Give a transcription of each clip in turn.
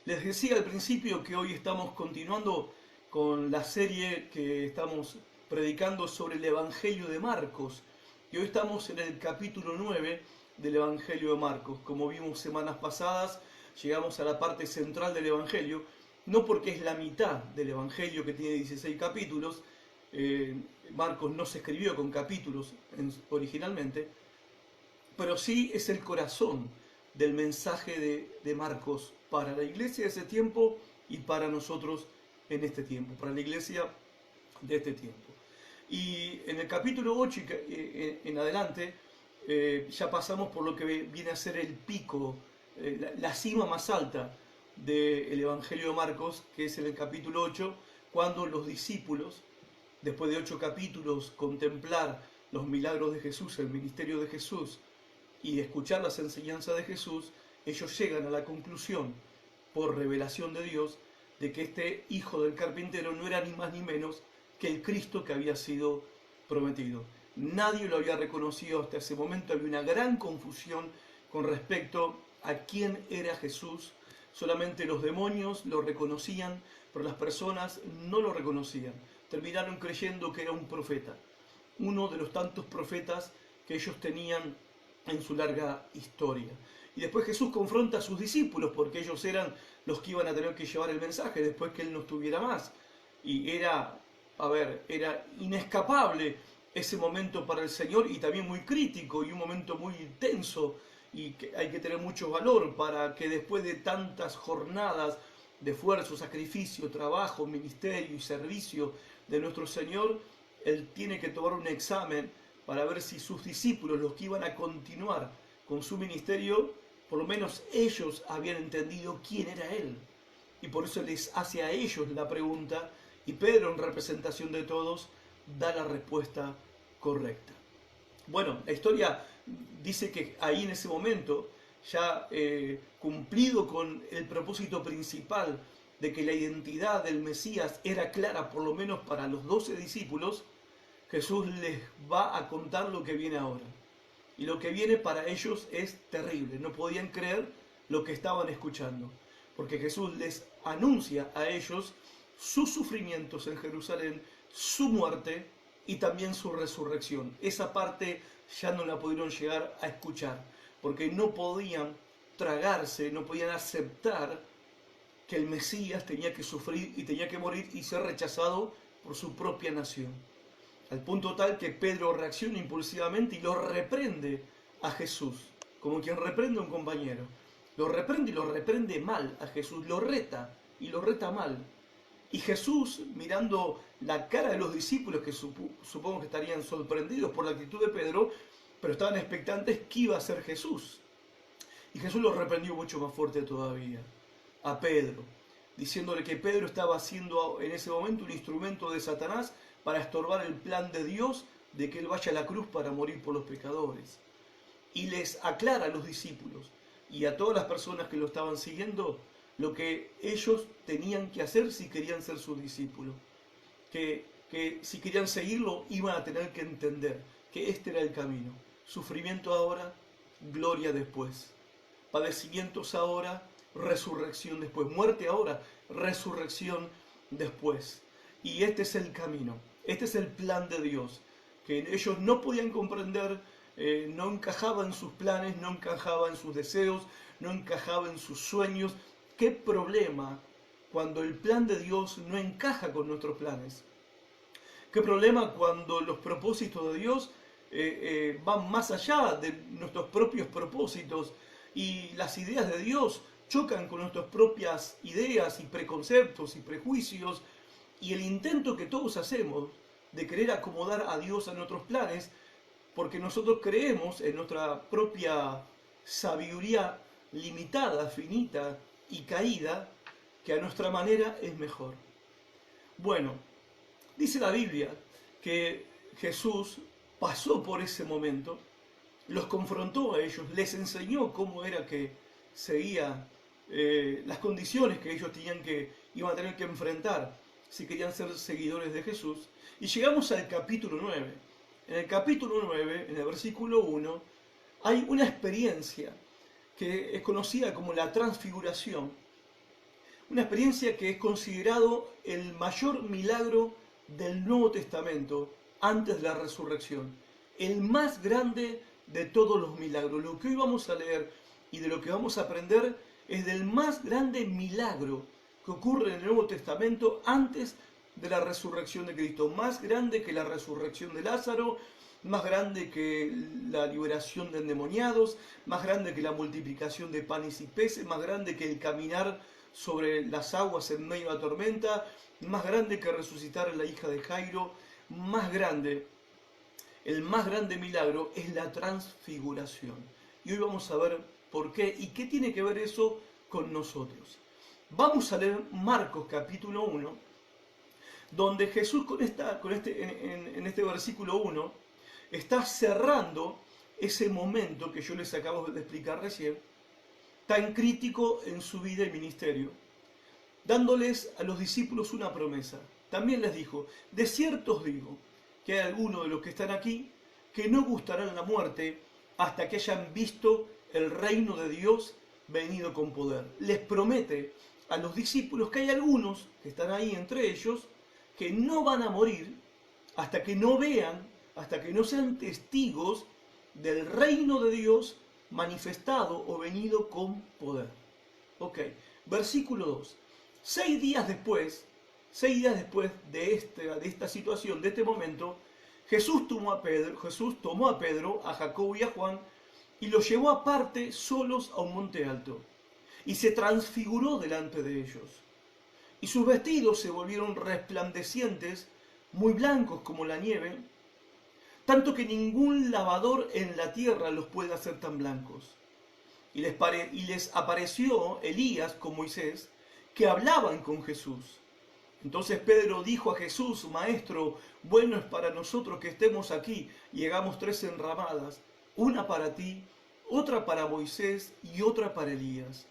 Les decía al principio que hoy estamos continuando con la serie que estamos predicando sobre el Evangelio de Marcos. Y hoy estamos en el capítulo 9 del Evangelio de Marcos. Como vimos semanas pasadas, llegamos a la parte central del Evangelio, no porque es la mitad del Evangelio que tiene 16 capítulos. Marcos no se escribió con capítulos originalmente, pero sí es el corazón del mensaje de Marcos para la iglesia de ese tiempo y para nosotros en este tiempo, para la iglesia de este tiempo. Y en el capítulo 8 en adelante ya pasamos por lo que viene a ser el pico, la cima más alta del Evangelio de Marcos, que es en el capítulo 8, cuando los discípulos, después de 8 capítulos, contemplar los milagros de Jesús, el ministerio de Jesús, y escuchar las enseñanzas de Jesús, ellos llegan a la conclusión, por revelación de Dios, de que este hijo del carpintero no era ni más ni menos que el Cristo que había sido prometido. Nadie lo había reconocido hasta ese momento, había una gran confusión con respecto a quién era Jesús. Solamente los demonios lo reconocían, pero las personas no lo reconocían. Terminaron creyendo que era un profeta, uno de los tantos profetas que ellos tenían en su larga historia. Y después Jesús confronta a sus discípulos, porque ellos eran los que iban a tener que llevar el mensaje después que Él no estuviera más. Y era inescapable ese momento para el Señor, y también muy crítico y un momento muy tenso, y que hay que tener mucho valor para que después de tantas jornadas de esfuerzo, sacrificio, trabajo, ministerio y servicio de nuestro Señor, Él tiene que tomar un examen para ver si sus discípulos, los que iban a continuar con su ministerio, por lo menos ellos habían entendido quién era Él. Y por eso les hace a ellos la pregunta, y Pedro, en representación de todos, da la respuesta correcta. Bueno, la historia dice que ahí en ese momento, ya cumplido con el propósito principal de que la identidad del Mesías era clara, por lo menos para los 12 discípulos, Jesús les va a contar lo que viene ahora. Y lo que viene para ellos es terrible. No podían creer lo que estaban escuchando. Porque Jesús les anuncia a ellos sus sufrimientos en Jerusalén, su muerte y también su resurrección. Esa parte ya no la pudieron llegar a escuchar, porque no podían tragarse, no podían aceptar que el Mesías tenía que sufrir y tenía que morir y ser rechazado por su propia nación. Al punto tal que Pedro reacciona impulsivamente y lo reprende a Jesús, como quien reprende a un compañero. Lo reprende y lo reprende mal a Jesús, lo reta y lo reta mal. Y Jesús, mirando la cara de los discípulos, que supongo que estarían sorprendidos por la actitud de Pedro, pero estaban expectantes qué iba a hacer Jesús. Y Jesús lo reprendió mucho más fuerte todavía a Pedro, diciéndole que Pedro estaba siendo en ese momento un instrumento de Satanás para estorbar el plan de Dios de que Él vaya a la cruz para morir por los pecadores. Y les aclara a los discípulos y a todas las personas que lo estaban siguiendo lo que ellos tenían que hacer si querían ser sus discípulos. Que si querían seguirlo iban a tener que entender que este era el camino. Sufrimiento ahora, gloria después. Padecimientos ahora, resurrección después. Muerte ahora, resurrección después. Y este es el camino, este es el plan de Dios, que ellos no podían comprender, no encajaba en sus planes, no encajaba en sus deseos, no encajaba en sus sueños. ¿Qué problema cuando el plan de Dios no encaja con nuestros planes? ¿Qué problema cuando los propósitos de Dios van más allá de nuestros propios propósitos y las ideas de Dios chocan con nuestras propias ideas y preconceptos y prejuicios? Y el intento que todos hacemos de querer acomodar a Dios a nuestros planes, porque nosotros creemos en nuestra propia sabiduría limitada, finita y caída, que a nuestra manera es mejor. Bueno, dice la Biblia que Jesús pasó por ese momento, los confrontó a ellos, les enseñó cómo era que seguía las condiciones que ellos iban a tener que enfrentar si querían ser seguidores de Jesús. Y llegamos al capítulo 9. En el capítulo 9, en el versículo 1, hay una experiencia que es conocida como la transfiguración, Una experiencia que es considerado el mayor milagro del Nuevo Testamento antes de la resurrección. El más grande de todos los milagros. Lo que hoy vamos a leer y de lo que vamos a aprender es del más grande milagro que ocurre en el Nuevo Testamento antes de la resurrección de Cristo. Más grande que la resurrección de Lázaro, más grande que la liberación de endemoniados, más grande que la multiplicación de panes y peces, más grande que el caminar sobre las aguas en medio de la tormenta, más grande que resucitar a la hija de Jairo, más grande, el más grande milagro es la transfiguración. Y hoy vamos a ver por qué y qué tiene que ver eso con nosotros. Vamos a leer Marcos capítulo 1, donde Jesús en este versículo 1 está cerrando ese momento que yo les acabo de explicar recién, tan crítico en su vida y ministerio, dándoles a los discípulos una promesa. También les dijo, de cierto os digo, que hay algunos de los que están aquí que no gustarán la muerte hasta que hayan visto el reino de Dios venido con poder. Les promete a los discípulos que hay algunos que están ahí entre ellos que no van a morir hasta que no vean, hasta que no sean testigos del reino de Dios manifestado o venido con poder. Ok, versículo 2. 6 días después de esta situación, de este momento, Jesús tomó a Pedro, a Jacobo y a Juan y los llevó aparte solos a un monte alto y se transfiguró delante de ellos. Y sus vestidos se volvieron resplandecientes, muy blancos como la nieve, tanto que ningún lavador en la tierra los puede hacer tan blancos. Y les apareció Elías con Moisés, que hablaban con Jesús. Entonces Pedro dijo a Jesús, Maestro, bueno es para nosotros que estemos aquí y hagamos 3 enramadas, una para ti, otra para Moisés y otra para Elías,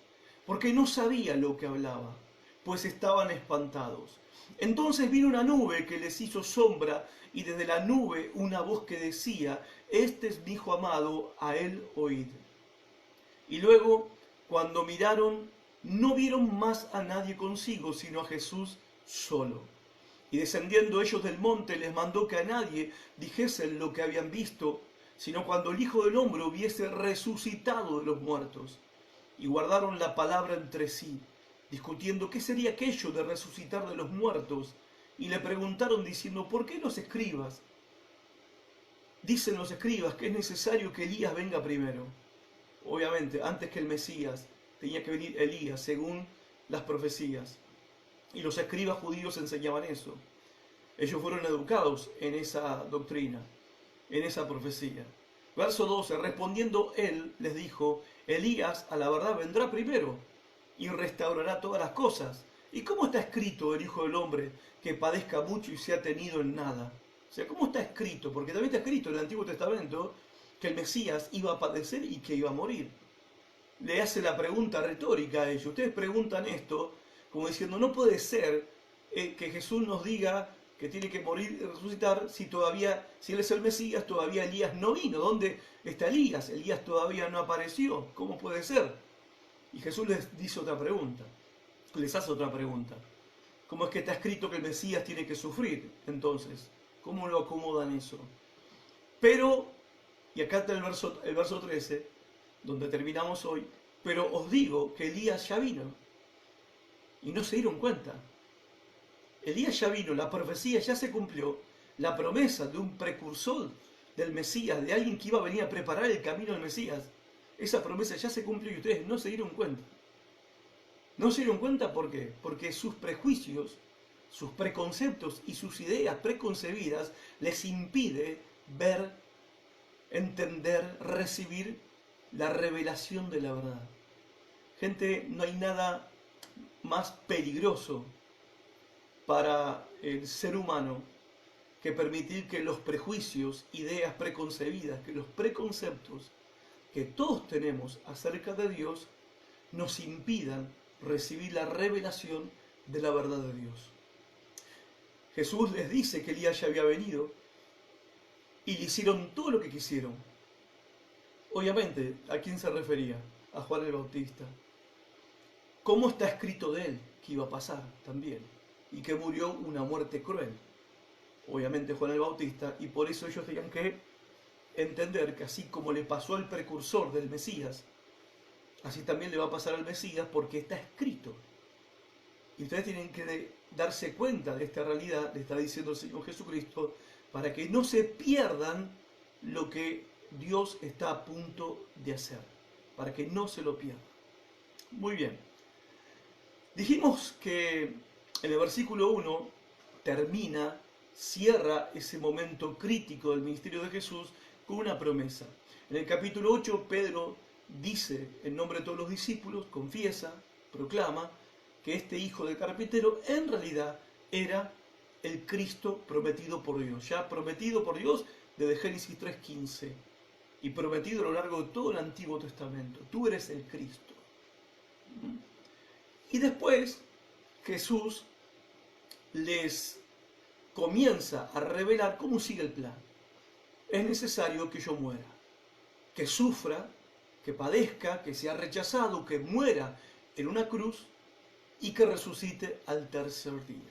porque no sabía lo que hablaba, pues estaban espantados. Entonces vino una nube que les hizo sombra, y desde la nube una voz que decía, este es mi Hijo amado, a él oíd. Y luego, cuando miraron, no vieron más a nadie consigo, sino a Jesús solo. Y descendiendo ellos del monte, les mandó que a nadie dijesen lo que habían visto, sino cuando el Hijo del Hombre hubiese resucitado de los muertos. Y guardaron la palabra entre sí, discutiendo qué sería aquello de resucitar de los muertos. Y le preguntaron diciendo, ¿por qué los escribas? Dicen los escribas que es necesario que Elías venga primero. Obviamente, antes que el Mesías, tenía que venir Elías, según las profecías. Y los escribas judíos enseñaban eso. Ellos fueron educados en esa doctrina, en esa profecía. Verso 12, respondiendo él, les dijo, Elías a la verdad vendrá primero y restaurará todas las cosas. ¿Y cómo está escrito el Hijo del Hombre que padezca mucho y sea tenido en nada? O sea, ¿cómo está escrito? Porque también está escrito en el Antiguo Testamento que el Mesías iba a padecer y que iba a morir. Le hace la pregunta retórica a ellos. Ustedes preguntan esto como diciendo, no puede ser que Jesús nos diga que tiene que morir y resucitar si él es el Mesías, todavía Elías no vino. ¿Dónde está Elías? Elías todavía no apareció. ¿Cómo puede ser? Y Jesús les dice otra pregunta. Les hace otra pregunta. ¿Cómo es que está escrito que el Mesías tiene que sufrir? Entonces, ¿cómo lo acomodan eso? Pero, y acá está el verso 13, donde terminamos hoy, pero os digo que Elías ya vino. Y no se dieron cuenta. Elías ya vino, la profecía ya se cumplió, la promesa de un precursor del Mesías, de alguien que iba a venir a preparar el camino del Mesías, esa promesa ya se cumplió y ustedes no se dieron cuenta. ¿No se dieron cuenta por qué? Porque sus prejuicios, sus preconceptos y sus ideas preconcebidas les impide ver, entender, recibir la revelación de la verdad. Gente, no hay nada más peligroso para el ser humano que permitir que los prejuicios, ideas preconcebidas, que los preconceptos que todos tenemos acerca de Dios nos impidan recibir la revelación de la verdad de Dios. Jesús les dice que Elías ya había venido y le hicieron todo lo que quisieron. Obviamente, ¿a quién se refería? A Juan el Bautista. ¿Cómo está escrito de él? que iba a pasar también, y que murió una muerte cruel, obviamente Juan el Bautista, y por eso ellos tenían que entender que así como le pasó al precursor del Mesías, así también le va a pasar al Mesías, porque está escrito. Y ustedes tienen que darse cuenta de esta realidad, le está diciendo el Señor Jesucristo, para que no se pierdan lo que Dios está a punto de hacer, para que no se lo pierdan. Muy bien. Dijimos que en el versículo 1 cierra ese momento crítico del ministerio de Jesús con una promesa. En el capítulo 8, Pedro dice en nombre de todos los discípulos, confiesa, proclama, que este hijo de carpintero en realidad era el Cristo prometido por Dios, ya prometido por Dios desde Génesis 3:15 y prometido a lo largo de todo el Antiguo Testamento. Tú eres el Cristo. Y después Jesús les comienza a revelar cómo sigue el plan. Es necesario que yo muera, que sufra, que padezca, que sea rechazado, que muera en una cruz y que resucite al tercer día.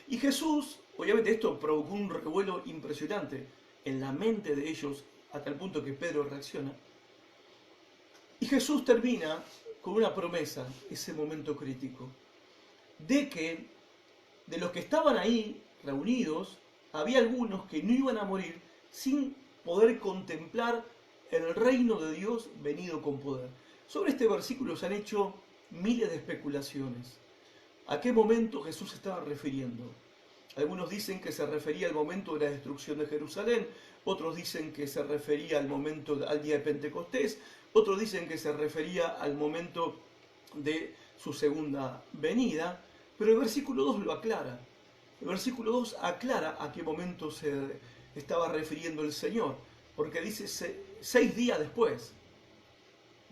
Y Jesús, obviamente esto provocó un revuelo impresionante en la mente de ellos, hasta el punto que Pedro reacciona. Y Jesús termina con una promesa, ese momento crítico, de que de los que estaban ahí reunidos, había algunos que no iban a morir sin poder contemplar el reino de Dios venido con poder. Sobre este versículo se han hecho miles de especulaciones. ¿A qué momento Jesús se estaba refiriendo? Algunos dicen que se refería al momento de la destrucción de Jerusalén, otros dicen que se refería al día de Pentecostés, otros dicen que se refería al momento de su segunda venida, pero el versículo 2 lo aclara. El versículo 2 aclara a qué momento se estaba refiriendo el Señor, porque dice 6 días después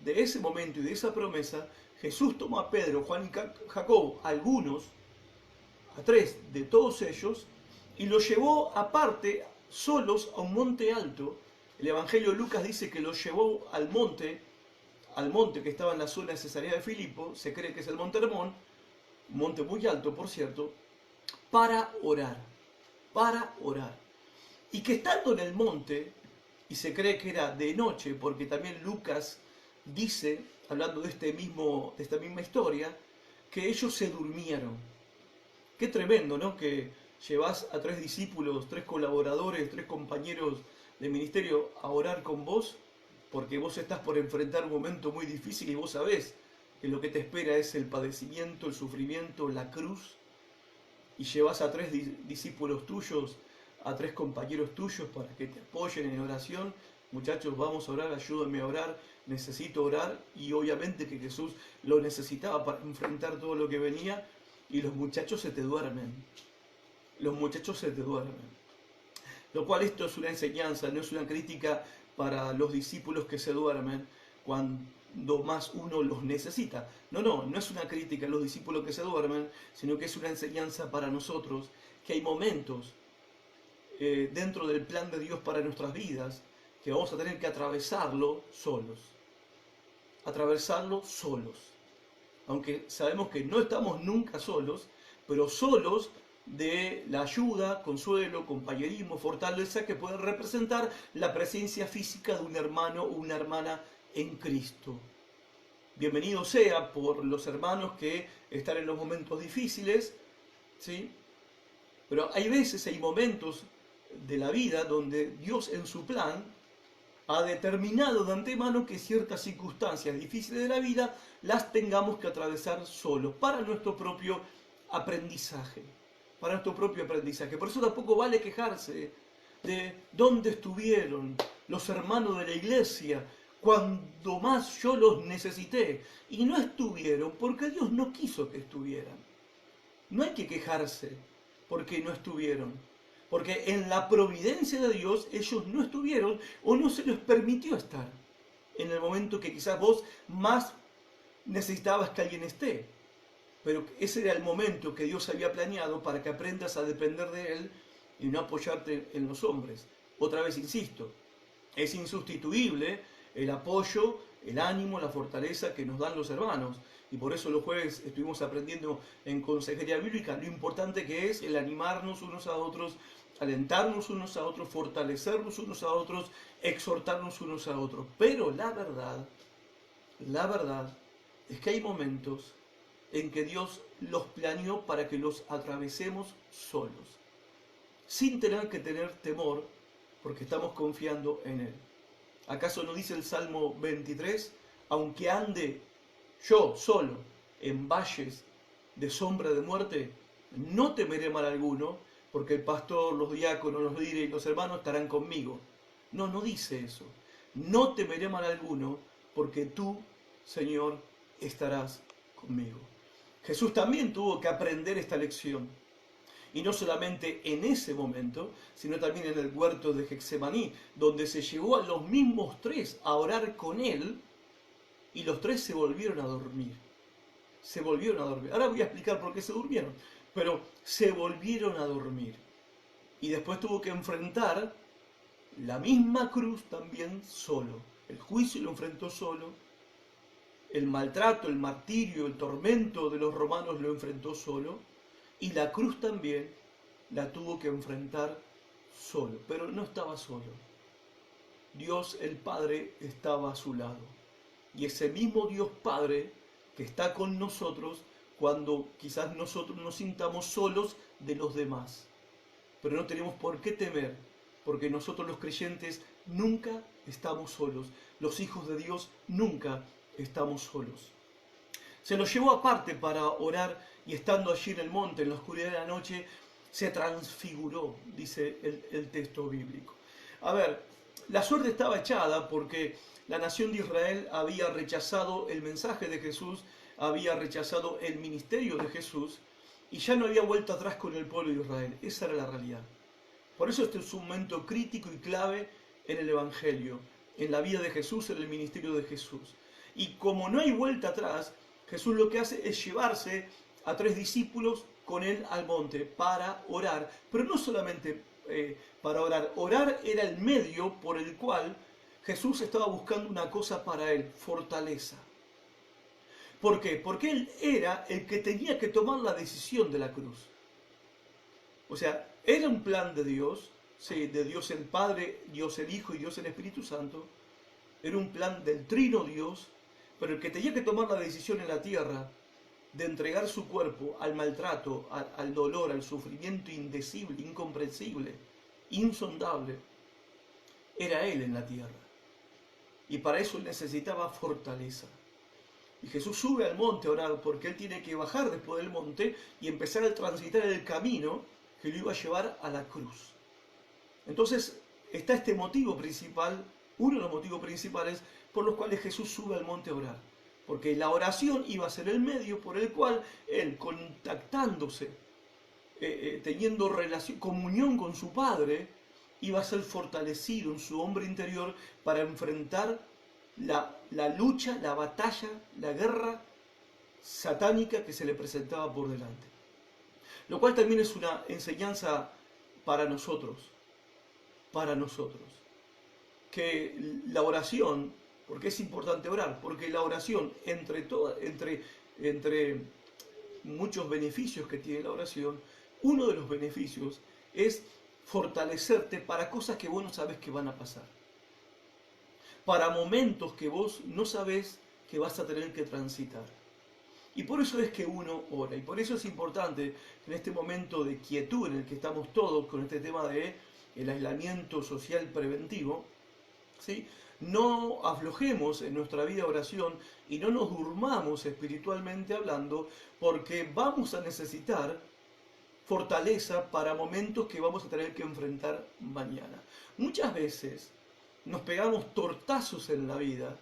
de ese momento y de esa promesa, Jesús tomó a Pedro, Juan y Jacobo, algunos, a 3 de todos ellos, y los llevó aparte, solos, a un monte alto. El Evangelio de Lucas dice que los llevó al monte que estaba en la zona de Cesarea de Filipo, se cree que es el Monte Hermón, un monte muy alto, por cierto, para orar. Y que estando en el monte, y se cree que era de noche, porque también Lucas dice, hablando de esta misma historia, que ellos se durmieron. Qué tremendo, ¿no? Que llevas a 3 discípulos, 3 colaboradores, 3 compañeros de ministerio a orar con vos, porque vos estás por enfrentar un momento muy difícil y vos sabés que lo que te espera es el padecimiento, el sufrimiento, la cruz, y llevas a 3 discípulos tuyos, a 3 compañeros tuyos para que te apoyen en oración. Muchachos, vamos a orar, ayúdenme a orar, necesito orar, y obviamente que Jesús lo necesitaba para enfrentar todo lo que venía, y los muchachos se te duermen. Lo cual esto es una enseñanza, no es una crítica para los discípulos que se duermen cuando más uno los necesita. No es una crítica a los discípulos que se duermen, sino que es una enseñanza para nosotros, que hay momentos dentro del plan de Dios para nuestras vidas que vamos a tener que atravesarlo solos. Aunque sabemos que no estamos nunca solos, pero solos de la ayuda, consuelo, compañerismo, fortaleza que pueden representar la presencia física de un hermano o una hermana en Cristo. Bienvenido sea por los hermanos que están en los momentos difíciles, ¿sí? Pero hay momentos de la vida donde Dios en su plan ha determinado de antemano que ciertas circunstancias difíciles de la vida las tengamos que atravesar solos, para nuestro propio aprendizaje. Por eso tampoco vale quejarse de dónde estuvieron los hermanos de la iglesia cuando más yo los necesité. Y no estuvieron porque Dios no quiso que estuvieran. No hay que quejarse porque no estuvieron. Porque en la providencia de Dios ellos no estuvieron o no se les permitió estar en el momento que quizás vos más necesitabas que alguien esté. Pero ese era el momento que Dios había planeado para que aprendas a depender de Él y no apoyarte en los hombres. Otra vez insisto, es insustituible el apoyo el ánimo, la fortaleza que nos dan los hermanos. Y por eso los jueves estuvimos aprendiendo en consejería bíblica lo importante que es el animarnos unos a otros, alentarnos unos a otros, fortalecernos unos a otros, exhortarnos unos a otros. Pero la verdad es que hay momentos en que Dios los planeó para que los atravesemos solos, sin tener que tener temor, porque estamos confiando en Él. ¿Acaso no dice el Salmo 23? Aunque ande yo solo en valles de sombra de muerte, no temeré mal alguno, porque el pastor, los diáconos, los líderes y los hermanos estarán conmigo. No, no dice eso. No temeré mal alguno, porque tú, Señor, estarás conmigo. Jesús también tuvo que aprender esta lección. Y no solamente en ese momento, sino también en el huerto de Getsemaní, donde se llevó a los mismos tres a orar con él, y los tres se volvieron a dormir. Se volvieron a dormir. Ahora voy a explicar por qué se durmieron, pero se volvieron a dormir. Y después tuvo que enfrentar la misma cruz también solo. El juicio lo enfrentó solo. El maltrato, el martirio, el tormento de los romanos lo enfrentó solo. Y la cruz también la tuvo que enfrentar solo. Pero no estaba solo. Dios el Padre estaba a su lado. Y ese mismo Dios Padre que está con nosotros cuando quizás nosotros nos sintamos solos de los demás. Pero no tenemos por qué temer, porque nosotros los creyentes nunca estamos solos. Los hijos de Dios nunca estamos solos. Se los llevó aparte para orar y estando allí en el monte, en la oscuridad de la noche, se transfiguró, dice el texto bíblico. A ver, la suerte estaba echada porque la nación de Israel había rechazado el mensaje de Jesús, había rechazado el ministerio de Jesús y ya no había vuelta atrás con el pueblo de Israel. Esa era la realidad. Por eso este es un momento crítico y clave en el Evangelio, en la vida de Jesús, en el ministerio de Jesús. Y como no hay vuelta atrás, Jesús lo que hace es llevarse a 3 discípulos con él al monte para orar. Pero no solamente para orar. Orar era el medio por el cual Jesús estaba buscando una cosa para él, fortaleza. ¿Por qué? Porque él era el que tenía que tomar la decisión de la cruz. O sea, era un plan de Dios, sí, de Dios el Padre, Dios el Hijo y Dios el Espíritu Santo. Era un plan del trino Dios, pero el que tenía que tomar la decisión en la tierra de entregar su cuerpo al maltrato, al dolor, al sufrimiento indecible, incomprensible, insondable, era Él en la tierra. Y para eso Él necesitaba fortaleza. Y Jesús sube al monte a orar porque Él tiene que bajar después del monte y empezar a transitar el camino que lo iba a llevar a la cruz. Entonces está este motivo principal, uno de los motivos principales por los cuales Jesús sube al monte a orar. Porque la oración iba a ser el medio por el cual Él, contactándose, teniendo relación, comunión con su Padre, iba a ser fortalecido en su hombre interior para enfrentar la lucha, la batalla, la guerra satánica que se le presentaba por delante. Lo cual también es una enseñanza para nosotros, que la oración, porque es importante orar, porque la oración, entre muchos beneficios que tiene la oración, uno de los beneficios es fortalecerte para cosas que vos no sabes que van a pasar, para momentos que vos no sabés que vas a tener que transitar. Y por eso es que uno ora, y por eso es importante en este momento de quietud en el que estamos todos con este tema de el aislamiento social preventivo, ¿sí?, no aflojemos en nuestra vida de oración y no nos durmamos espiritualmente hablando, porque vamos a necesitar fortaleza para momentos que vamos a tener que enfrentar mañana. Muchas veces nos pegamos tortazos en la vida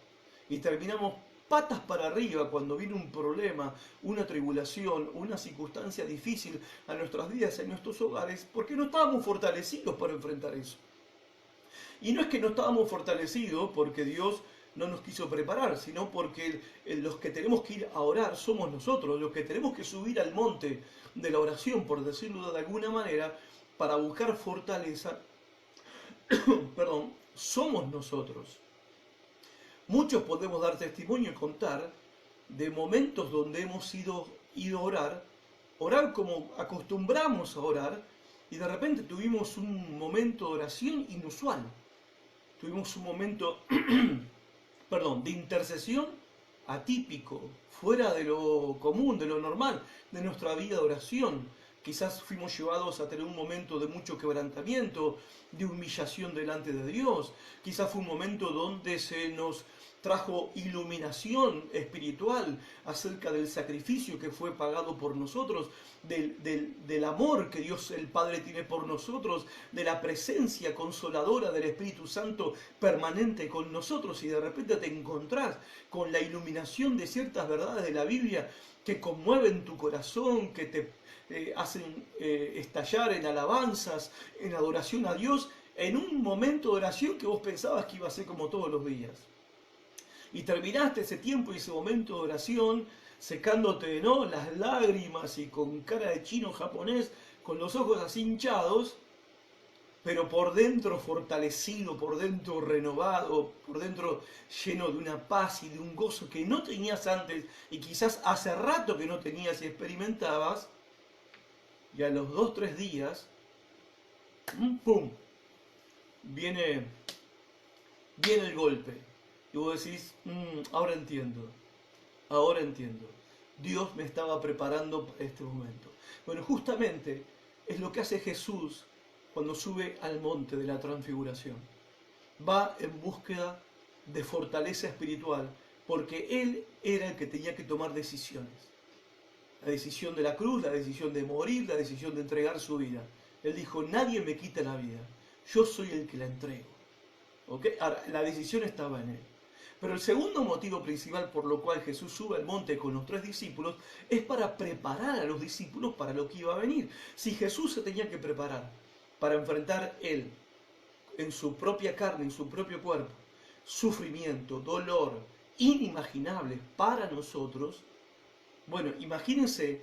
y terminamos patas para arriba cuando viene un problema, una tribulación, una circunstancia difícil a nuestras vidas, en nuestros hogares, porque no estábamos fortalecidos para enfrentar eso. Y no es que no estábamos fortalecidos porque Dios no nos quiso preparar, sino porque los que tenemos que ir a orar somos nosotros, los que tenemos que subir al monte de la oración, por decirlo de alguna manera, para buscar fortaleza, perdón, somos nosotros. Muchos podemos dar testimonio y contar de momentos donde hemos ido a orar como acostumbramos a orar, y de repente tuvimos un momento de oración inusual. Tuvimos un momento, perdón, de intercesión atípico, fuera de lo común, de lo normal, de nuestra vida de oración. Quizás fuimos llevados a tener un momento de mucho quebrantamiento, de humillación delante de Dios. Quizás fue un momento donde se nos trajo iluminación espiritual acerca del sacrificio que fue pagado por nosotros, del amor que Dios el Padre tiene por nosotros, de la presencia consoladora del Espíritu Santo permanente con nosotros, y de repente te encontrás con la iluminación de ciertas verdades de la Biblia que conmueven tu corazón, que te hacen estallar en alabanzas, en adoración a Dios, en un momento de oración que vos pensabas que iba a ser como todos los días. Y terminaste ese tiempo y ese momento de oración secándote, ¿no?, las lágrimas y con cara de chino japonés, con los ojos así hinchados, pero por dentro fortalecido, por dentro renovado, por dentro lleno de una paz y de un gozo que no tenías antes y quizás hace rato que no tenías y experimentabas. Y a los 2 o 3 días, ¡pum!, viene el golpe. Y vos decís, ahora entiendo. Dios me estaba preparando para este momento. Bueno, justamente es lo que hace Jesús cuando sube al monte de la transfiguración. Va en búsqueda de fortaleza espiritual, porque Él era el que tenía que tomar decisiones. La decisión de la cruz, la decisión de morir, la decisión de entregar su vida. Él dijo, nadie me quita la vida, yo soy el que la entrego. ¿Okay? Ahora, la decisión estaba en Él. Pero el segundo motivo principal por lo cual Jesús sube al monte con los 3 discípulos es para preparar a los discípulos para lo que iba a venir. Si Jesús se tenía que preparar para enfrentar Él en su propia carne, en su propio cuerpo, sufrimiento, dolor, inimaginables para nosotros, bueno, imagínense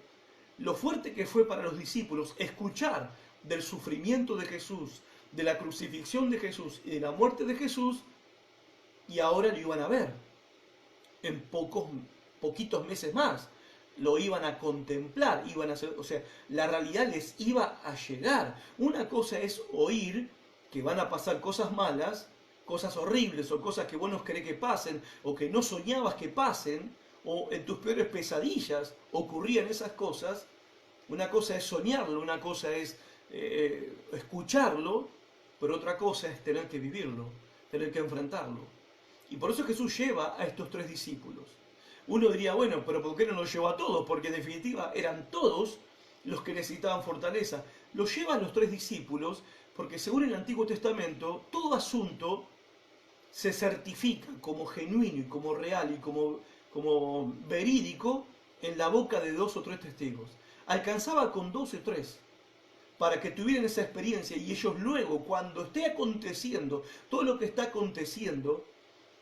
lo fuerte que fue para los discípulos escuchar del sufrimiento de Jesús, de la crucifixión de Jesús y de la muerte de Jesús, y ahora lo iban a ver en poquitos meses más. Lo iban a contemplar, iban a hacer, o sea, la realidad les iba a llegar. Una cosa es oír que van a pasar cosas malas, cosas horribles o cosas que vos no querés que pasen o que no soñabas que pasen, o en tus peores pesadillas ocurrían esas cosas. Una cosa es soñarlo, una cosa es escucharlo, pero otra cosa es tener que vivirlo, tener que enfrentarlo. Y por eso Jesús lleva a estos 3 discípulos. Uno diría, bueno, pero ¿por qué no los llevó a todos? Porque en definitiva eran todos los que necesitaban fortaleza. Los lleva a los 3 discípulos porque según el Antiguo Testamento, todo asunto se certifica como genuino y como real y como verídico en la boca de 2 o 3 testigos. Alcanzaba con 2 o 3 para que tuvieran esa experiencia, y ellos luego, cuando esté aconteciendo todo lo que está aconteciendo,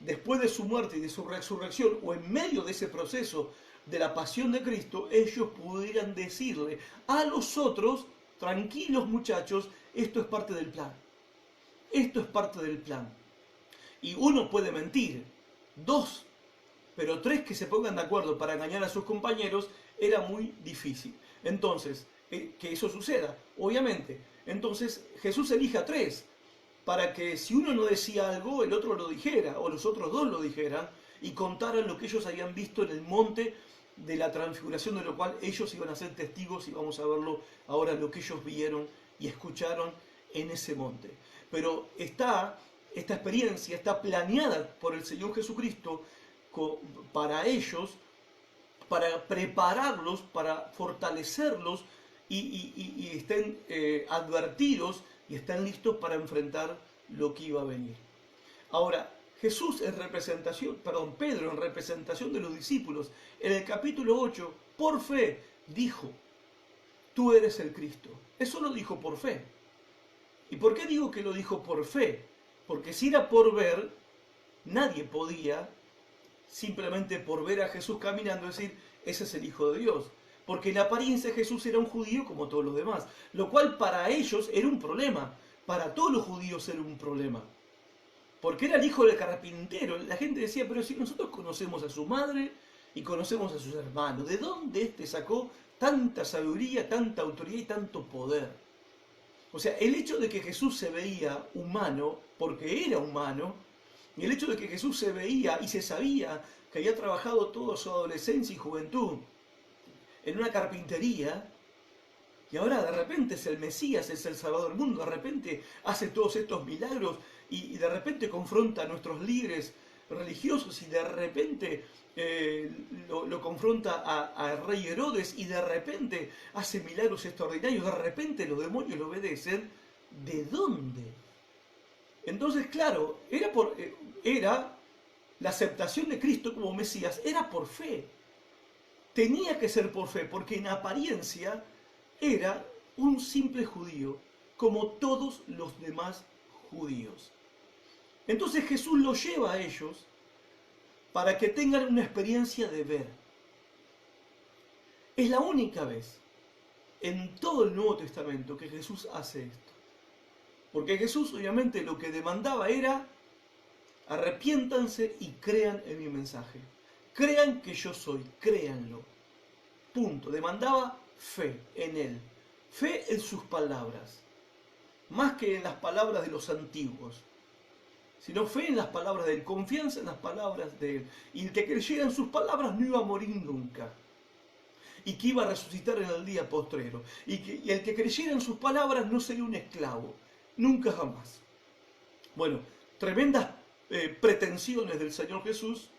después de su muerte y de su resurrección, o en medio de ese proceso de la pasión de Cristo, ellos pudieran decirle a los otros, tranquilos muchachos, esto es parte del plan. Esto es parte del plan. Y uno puede mentir, 2, pero 3 que se pongan de acuerdo para engañar a sus compañeros era muy difícil. Entonces, que eso suceda, obviamente. Entonces Jesús elige a 3 para que si uno no decía algo, el otro lo dijera, o los otros 2 lo dijeran, y contaran lo que ellos habían visto en el monte de la transfiguración, de lo cual ellos iban a ser testigos, y vamos a verlo ahora, lo que ellos vieron y escucharon en ese monte. Pero esta experiencia está planeada por el Señor Jesucristo para ellos, para prepararlos, para fortalecerlos, y estén advertidos y están listos para enfrentar lo que iba a venir. Ahora, Jesús en representación, Pedro en representación de los discípulos, en el capítulo 8, por fe, dijo, tú eres el Cristo. Eso lo dijo por fe. ¿Y por qué digo que lo dijo por fe? Porque si era por ver, nadie podía, simplemente por ver a Jesús caminando, decir, ese es el Hijo de Dios. Porque en apariencia Jesús era un judío como todos los demás, lo cual para ellos era un problema, para todos los judíos era un problema. porque era el hijo del carpintero. La gente decía, pero si nosotros conocemos a su madre y conocemos a sus hermanos, ¿de dónde este sacó tanta sabiduría, tanta autoridad y tanto poder? O sea, el hecho de que Jesús se veía humano, porque era humano, y el hecho de que Jesús se veía y se sabía que había trabajado toda su adolescencia y juventud en una carpintería, y ahora de repente es el Mesías, es el Salvador del mundo, de repente hace todos estos milagros y de repente confronta a nuestros líderes religiosos y de repente lo confronta al rey Herodes y de repente hace milagros extraordinarios, de repente los demonios lo obedecen. ¿De dónde? Entonces, claro, era la aceptación de Cristo como Mesías, era por fe. Tenía que ser por fe, porque en apariencia era un simple judío, como todos los demás judíos. Entonces Jesús los lleva a ellos para que tengan una experiencia de ver. Es la única vez en todo el Nuevo Testamento que Jesús hace esto. Porque Jesús obviamente lo que demandaba era: arrepiéntanse y crean en mi mensaje. Crean que yo soy, créanlo. Punto. Demandaba fe en Él. Fe en sus palabras. Más que en las palabras de los antiguos. Sino fe en las palabras de Él. Confianza en las palabras de Él. Y el que creyera en sus palabras no iba a morir nunca. Y que iba a resucitar en el día postrero. Y el que creyera en sus palabras no sería un esclavo. Nunca jamás. Bueno, tremendas pretensiones del Señor Jesús.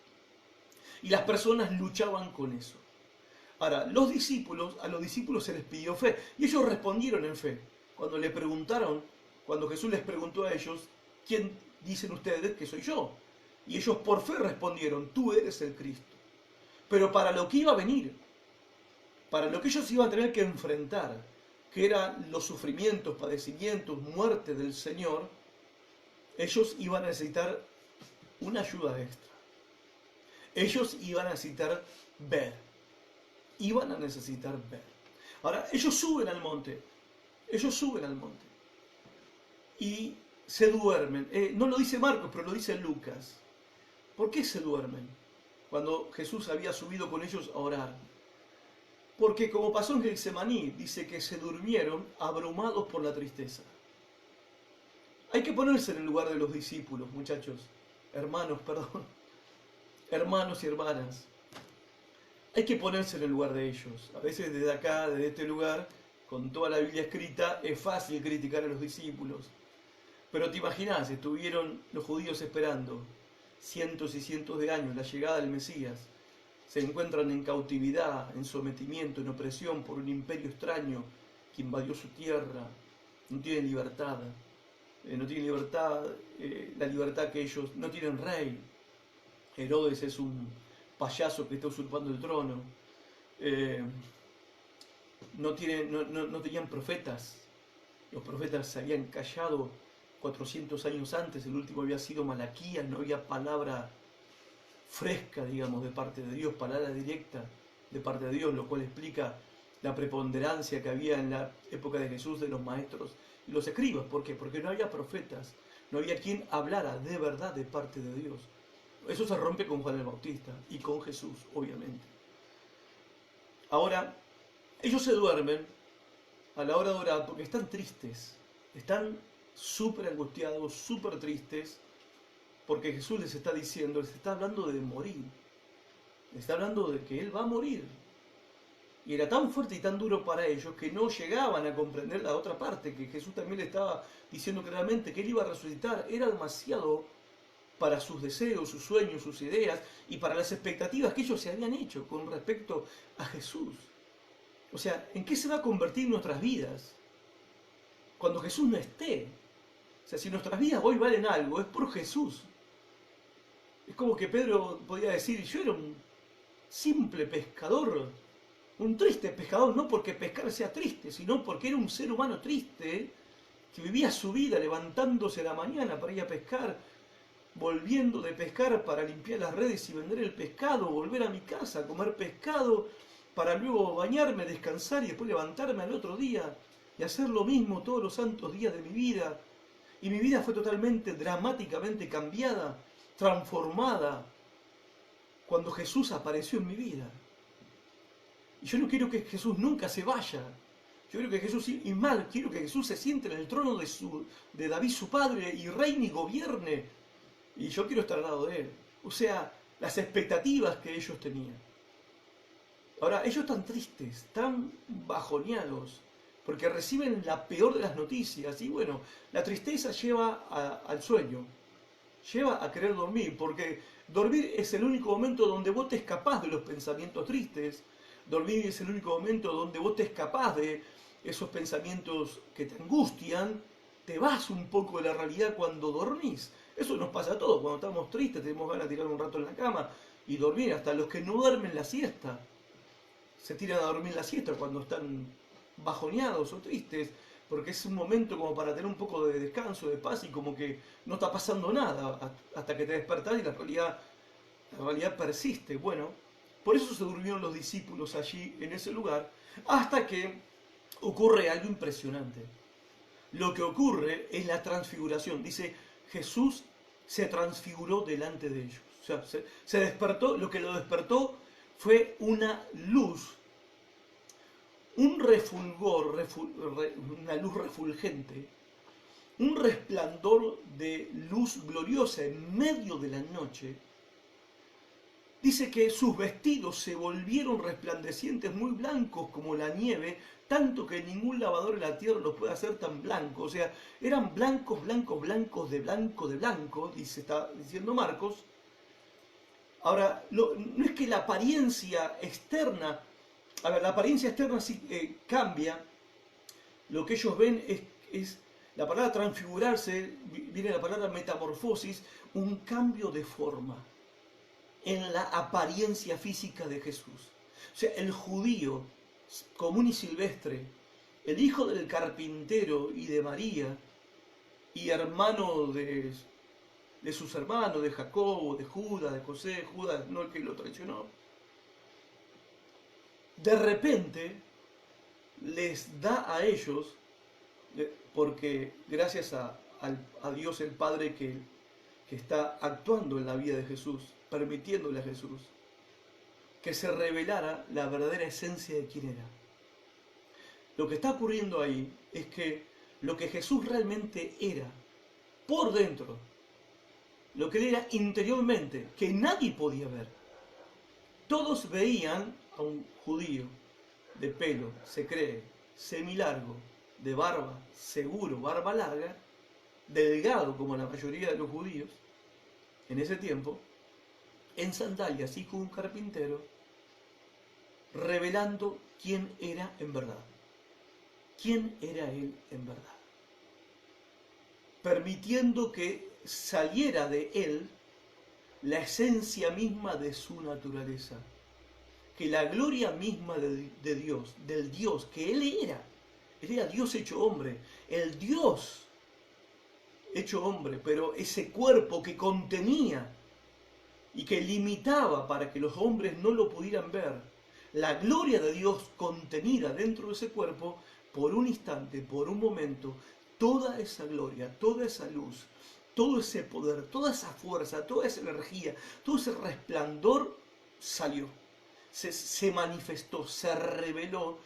Y las personas luchaban con eso. Ahora, a los discípulos se les pidió fe, y ellos respondieron en fe. Cuando le preguntaron, cuando Jesús les preguntó a ellos: ¿quién dicen ustedes que soy yo? Y ellos por fe respondieron: tú eres el Cristo. Pero para lo que iba a venir, para lo que ellos iban a tener que enfrentar, que eran los sufrimientos, padecimientos, muerte del Señor, ellos iban a necesitar una ayuda extra. Ellos iban a necesitar ver. Iban a necesitar ver. Ahora, ellos suben al monte. Y se duermen. No lo dice Marcos, pero lo dice Lucas. ¿Por qué se duermen? Cuando Jesús había subido con ellos a orar. Porque como pasó en Getsemaní, dice que se durmieron abrumados por la tristeza. Hay que ponerse en el lugar de los discípulos, muchachos. Hermanos y hermanas. Hay que ponerse en el lugar de ellos. A veces desde acá, desde este lugar, con toda la Biblia escrita, es fácil criticar a los discípulos. Pero te imaginas, estuvieron los judíos esperando cientos y cientos de años la llegada del Mesías. Se encuentran en cautividad, en sometimiento, en opresión por un imperio extraño que invadió su tierra. No tienen libertad. No tienen libertad, la libertad que ellos no tienen rey. Herodes es un payaso que está usurpando el trono. No tenían profetas. Los profetas se habían callado 400 años antes. El último había sido Malaquías. No había palabra fresca, digamos, de parte de Dios, palabra directa de parte de Dios, lo cual explica la preponderancia que había en la época de Jesús de los maestros y los escribas. ¿Por qué? Porque no había profetas. No había quien hablara de verdad de parte de Dios. Eso se rompe con Juan el Bautista y con Jesús, obviamente. Ahora, ellos se duermen a la hora de orar porque están tristes, están súper angustiados, súper tristes, porque Jesús les está diciendo, les está hablando de morir, les está hablando de que Él va a morir. Y era tan fuerte y tan duro para ellos que no llegaban a comprender la otra parte, que Jesús también le estaba diciendo claramente que Él iba a resucitar. Era demasiado para sus deseos, sus sueños, sus ideas y para las expectativas que ellos se habían hecho con respecto a Jesús. O sea, ¿en qué se va a convertir nuestras vidas cuando Jesús no esté? O sea, si nuestras vidas hoy valen algo, es por Jesús. Es como que Pedro podía decir: yo era un simple pescador, un triste pescador, no porque pescar sea triste, sino porque era un ser humano triste que vivía su vida levantándose a la mañana para ir a pescar, volviendo de pescar para limpiar las redes y vender el pescado, volver a mi casa, comer pescado, para luego bañarme, descansar y después levantarme al otro día y hacer lo mismo todos los santos días de mi vida. Y mi vida fue totalmente, dramáticamente cambiada, transformada, cuando Jesús apareció en mi vida. Y yo no quiero que Jesús nunca se vaya. Yo quiero que Jesús, y mal, quiero que Jesús se siente en el trono de David su padre y reine y gobierne. Y yo quiero estar al lado de él. O sea, las expectativas que ellos tenían. Ahora, ellos están tristes, tan bajoneados, porque reciben la peor de las noticias. Y bueno, la tristeza lleva al sueño, lleva a querer dormir, porque dormir es el único momento donde vos te escapás de los pensamientos tristes. Dormir es el único momento donde vos te escapás de esos pensamientos que te angustian. Te vas un poco de la realidad cuando dormís. Eso nos pasa a todos. Cuando estamos tristes tenemos ganas de tirar un rato en la cama y dormir. Hasta los que no duermen la siesta se tiran a dormir la siesta cuando están bajoneados o tristes, porque es un momento como para tener un poco de descanso, de paz, y como que no está pasando nada hasta que te despertás y la realidad persiste. Bueno, por eso se durmieron los discípulos allí en ese lugar, hasta que ocurre algo impresionante. Lo que ocurre es la transfiguración. Dice, Jesús se transfiguró delante de ellos. O sea, se despertó, lo que lo despertó fue una luz, un refulgor, una luz refulgente, un resplandor de luz gloriosa en medio de la noche. Dice que sus vestidos se volvieron resplandecientes, muy blancos como la nieve, tanto que ningún lavador en la tierra los puede hacer tan blancos. O sea, eran blancos, blancos, blancos, de blanco, dice, está diciendo Marcos. Ahora, no es que la apariencia externa, a ver, la apariencia externa sí cambia. Lo que ellos ven es la palabra transfigurarse, viene la palabra metamorfosis, un cambio de forma en la apariencia física de Jesús. O sea, el judío común y silvestre, el hijo del carpintero y de María, y hermano de sus hermanos, de Jacobo, de Judas, de José, Judas, no el que lo traicionó, de repente les da a ellos, porque gracias a Dios el Padre que está actuando en la vida de Jesús, permitiéndole a Jesús que se revelara la verdadera esencia de quién era. Lo que está ocurriendo ahí es que lo que Jesús realmente era, por dentro, lo que él era interiormente, que nadie podía ver. Todos veían a un judío de pelo, se cree, semilargo, de barba, seguro, barba larga, delgado como la mayoría de los judíos en ese tiempo, en sandalias y con un carpintero, revelando quién era en verdad. ¿Quién era él en verdad? Permitiendo que saliera de él la esencia misma de su naturaleza. Que la gloria misma de Dios, del Dios que él era Dios hecho hombre, el Dios hecho hombre, pero ese cuerpo que contenía y que limitaba para que los hombres no lo pudieran ver, la gloria de Dios contenida dentro de ese cuerpo, por un instante, por un momento, toda esa gloria, toda esa luz, todo ese poder, toda esa fuerza, toda esa energía, todo ese resplandor salió, se manifestó, se reveló,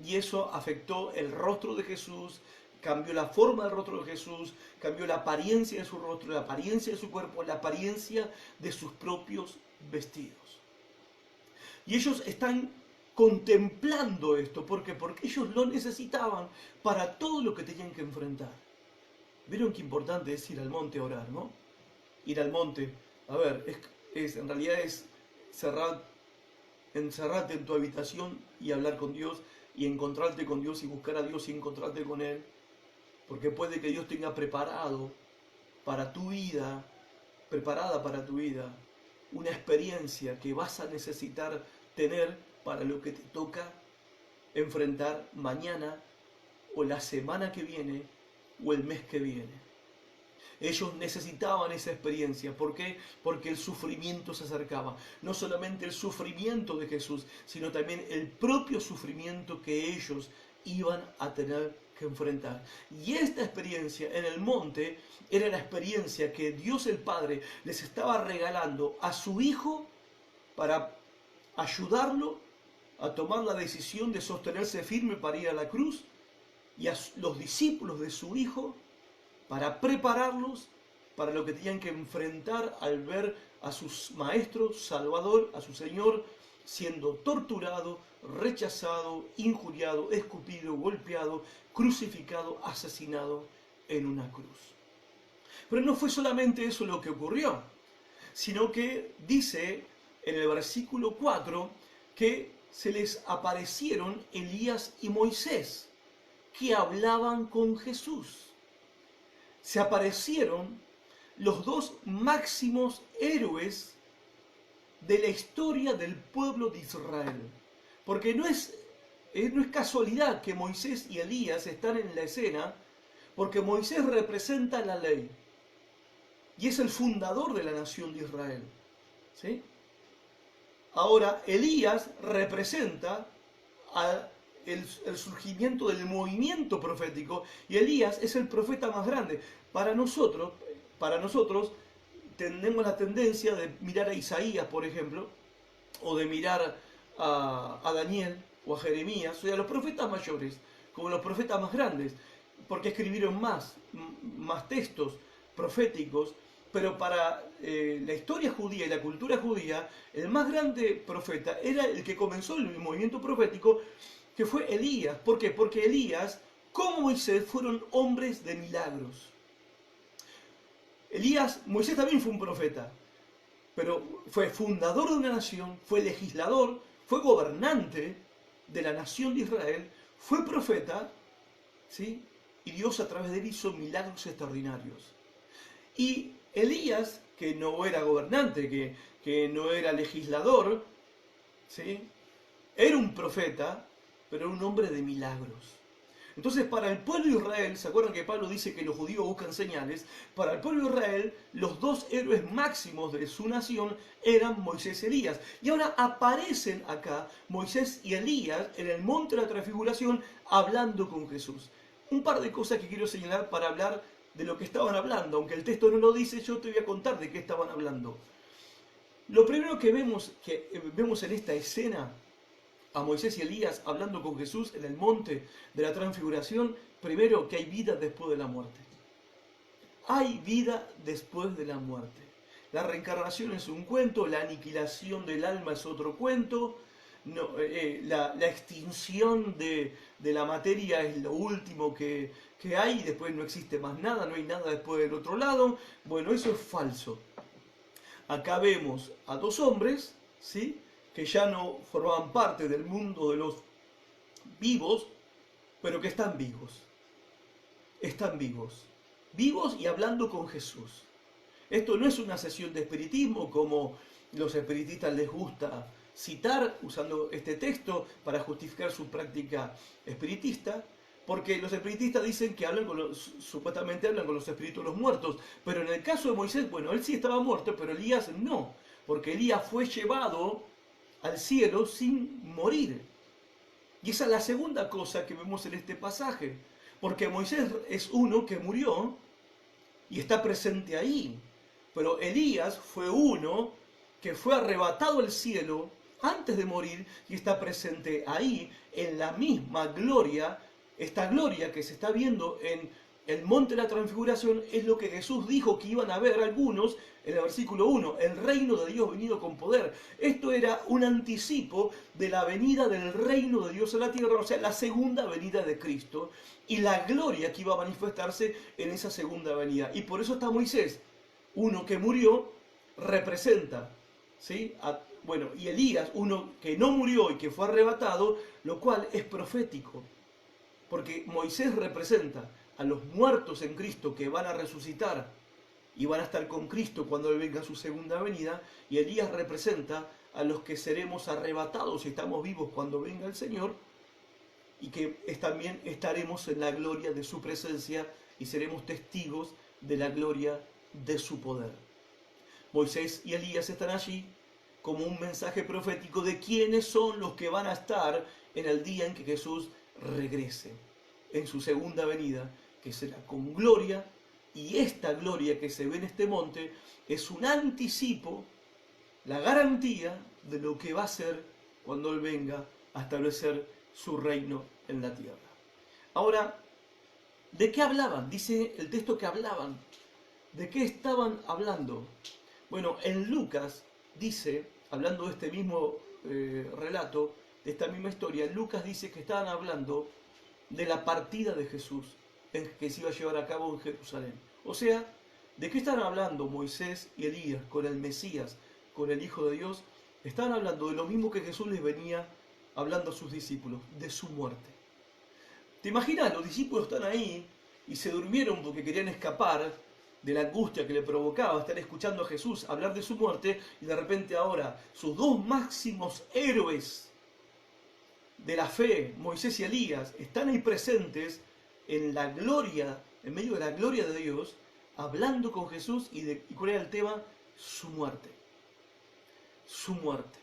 y eso afectó el rostro de Jesús, cambió la forma del rostro de Jesús, cambió la apariencia de su rostro, la apariencia de su cuerpo, la apariencia de sus propios vestidos. Y ellos están contemplando esto. ¿Por qué? Porque ellos lo necesitaban para todo lo que tenían que enfrentar. ¿Vieron qué importante es ir al monte a orar, no? Ir al monte, a ver, en realidad es encerrarte en tu habitación y hablar con Dios, y encontrarte con Dios y buscar a Dios y encontrarte con Él. Porque puede que Dios tenga preparada para tu vida, una experiencia que vas a necesitar tener para lo que te toca enfrentar mañana o la semana que viene o el mes que viene. Ellos necesitaban esa experiencia. ¿Por qué? Porque el sufrimiento se acercaba. No solamente el sufrimiento de Jesús, sino también el propio sufrimiento que ellos iban a tener que enfrentar. Y esta experiencia en el monte era la experiencia que Dios el Padre les estaba regalando a su Hijo para ayudarlo a tomar la decisión de sostenerse firme para ir a la cruz, y a los discípulos de su Hijo para prepararlos para lo que tenían que enfrentar al ver a su Maestro, Salvador, a su Señor, siendo torturado, rechazado, injuriado, escupido, golpeado, crucificado, asesinado en una cruz. Pero no fue solamente eso lo que ocurrió, sino que dice en el versículo 4 que se les aparecieron Elías y Moisés, que hablaban con Jesús. Se aparecieron los dos máximos héroes de la historia del pueblo de Israel. Porque no es casualidad que Moisés y Elías están en la escena, porque Moisés representa la ley y es el fundador de la nación de Israel. ¿Sí? Ahora, Elías representa el surgimiento del movimiento profético, y Elías es el profeta más grande. Para nosotros tenemos la tendencia de mirar a Isaías, por ejemplo, o de mirar a Daniel o a Jeremías, o a los profetas mayores, como los profetas más grandes, porque escribieron más textos proféticos. Pero para la historia judía y la cultura judía, el más grande profeta era el que comenzó el movimiento profético, que fue Elías. ¿Por qué? Porque Elías, como Moisés, fueron hombres de milagros. Moisés también fue un profeta, pero fue fundador de una nación, fue legislador, fue gobernante de la nación de Israel, fue profeta, ¿sí? Y Dios a través de él hizo milagros extraordinarios. Y Elías, que no era gobernante, que no era legislador, ¿sí? Era un profeta, pero era un hombre de milagros. Entonces, para el pueblo de Israel, ¿se acuerdan que Pablo dice que los judíos buscan señales? Para el pueblo de Israel, los dos héroes máximos de su nación eran Moisés y Elías. Y ahora aparecen acá Moisés y Elías en el monte de la transfiguración hablando con Jesús. Un par de cosas que quiero señalar para hablar de lo que estaban hablando. Aunque el texto no lo dice, yo te voy a contar de qué estaban hablando. Lo primero que vemos en esta escena, a Moisés y Elías hablando con Jesús en el monte de la transfiguración, primero, que hay vida después de la muerte. Hay vida después de la muerte. La reencarnación es un cuento, la aniquilación del alma es otro cuento, la extinción de la materia es lo último que hay, después no existe más nada, no hay nada después del otro lado. Bueno, eso es falso. Acá vemos a dos hombres, ¿sí?, que ya no formaban parte del mundo de los vivos, pero que están vivos. Están vivos. Vivos y hablando con Jesús. Esto no es una sesión de espiritismo como los espiritistas les gusta citar usando este texto para justificar su práctica espiritista, porque los espiritistas dicen que supuestamente hablan con los espíritus de los muertos, pero en el caso de Moisés, bueno, él sí estaba muerto, pero Elías no, porque Elías fue llevado al cielo sin morir. Y esa es la segunda cosa que vemos en este pasaje, porque Moisés es uno que murió y está presente ahí, pero Elías fue uno que fue arrebatado al cielo antes de morir y está presente ahí en la misma gloria. Esta gloria que se está viendo en el monte de la transfiguración es lo que Jesús dijo que iban a ver algunos en el versículo 1, el reino de Dios venido con poder. Esto era un anticipo de la venida del reino de Dios a la tierra, o sea, la segunda venida de Cristo y la gloria que iba a manifestarse en esa segunda venida. Y por eso está Moisés, uno que murió, representa, ¿sí? Y Elías, uno que no murió y que fue arrebatado, lo cual es profético, porque Moisés representa a los muertos en Cristo que van a resucitar y van a estar con Cristo cuando Él venga a su segunda venida, y Elías representa a los que seremos arrebatados y estamos vivos cuando venga el Señor, y que también estaremos en la gloria de su presencia y seremos testigos de la gloria de su poder. Moisés y Elías están allí como un mensaje profético de quiénes son los que van a estar en el día en que Jesús regrese en su segunda venida, que será con gloria, y esta gloria que se ve en este monte es un anticipo, la garantía de lo que va a ser cuando Él venga a establecer su reino en la tierra. Ahora, ¿de qué hablaban? Dice el texto que hablaban. ¿De qué estaban hablando? Bueno, en Lucas dice, hablando de este mismo relato, de esta misma historia, Lucas dice que estaban hablando de la partida de Jesús que se iba a llevar a cabo en Jerusalén. O sea, ¿de qué estaban hablando Moisés y Elías con el Mesías, con el Hijo de Dios? Estaban hablando de lo mismo que Jesús les venía hablando a sus discípulos, de su muerte. ¿Te imaginas? Los discípulos están ahí y se durmieron porque querían escapar de la angustia que le provocaba estar escuchando a Jesús hablar de su muerte, y de repente ahora sus dos máximos héroes de la fe, Moisés y Elías, están ahí presentes en la gloria, en medio de la gloria de Dios, hablando con Jesús. ¿Y cuál era el tema? Su muerte. Su muerte.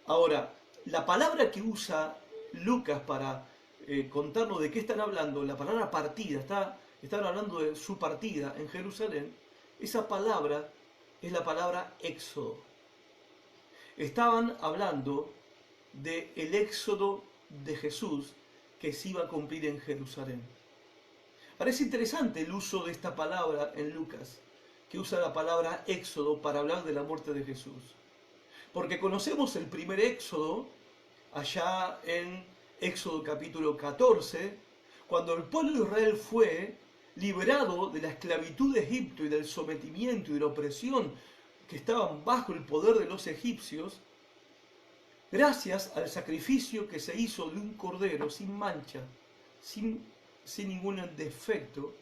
Ahora, la palabra que usa Lucas para contarnos de qué están hablando, la palabra partida, están hablando de su partida en Jerusalén. Esa palabra es la palabra éxodo. Estaban hablando del éxodo de Jesús que se iba a cumplir en Jerusalén. Parece interesante el uso de esta palabra en Lucas, que usa la palabra éxodo para hablar de la muerte de Jesús. Porque conocemos el primer éxodo allá en Éxodo capítulo 14, cuando el pueblo de Israel fue liberado de la esclavitud de Egipto y del sometimiento y de la opresión que estaban bajo el poder de los egipcios, gracias al sacrificio que se hizo de un cordero sin mancha, sin ningún defecto,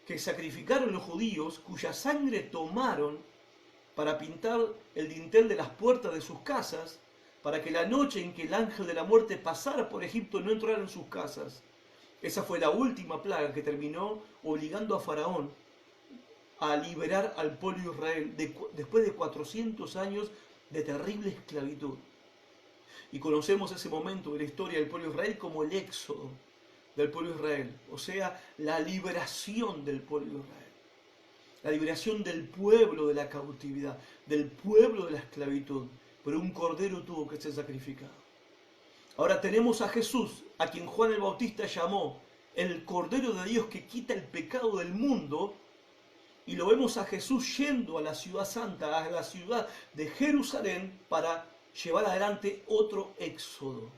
que sacrificaron los judíos, cuya sangre tomaron para pintar el dintel de las puertas de sus casas, para que la noche en que el ángel de la muerte pasara por Egipto no entrara en sus casas. Esa fue la última plaga que terminó obligando a Faraón a liberar al pueblo de Israel después de 400 años de terrible esclavitud. Y conocemos ese momento de la historia del pueblo de Israel como el éxodo del pueblo de Israel, o sea, la liberación del pueblo de Israel, la liberación del pueblo de la cautividad, del pueblo de la esclavitud, pero un cordero tuvo que ser sacrificado. Ahora tenemos a Jesús, a quien Juan el Bautista llamó el Cordero de Dios que quita el pecado del mundo, y lo vemos a Jesús yendo a la ciudad santa, a la ciudad de Jerusalén, para llevar adelante otro éxodo.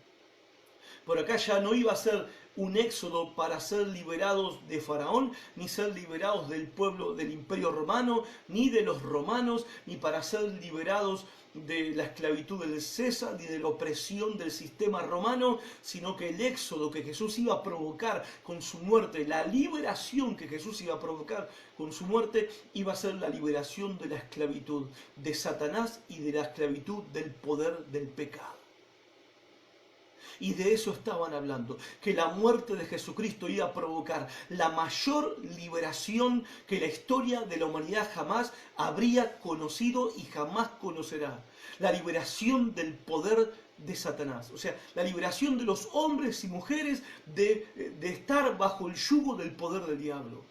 Por acá ya no iba a ser un éxodo para ser liberados de Faraón, ni ser liberados del pueblo del Imperio Romano, ni de los romanos, ni para ser liberados de la esclavitud del César, ni de la opresión del sistema romano, sino que el éxodo que Jesús iba a provocar con su muerte, la liberación que Jesús iba a provocar con su muerte, iba a ser la liberación de la esclavitud de Satanás y de la esclavitud del poder del pecado. Y de eso estaban hablando, que la muerte de Jesucristo iba a provocar la mayor liberación que la historia de la humanidad jamás habría conocido y jamás conocerá. La liberación del poder de Satanás, o sea, la liberación de los hombres y mujeres de estar bajo el yugo del poder del diablo.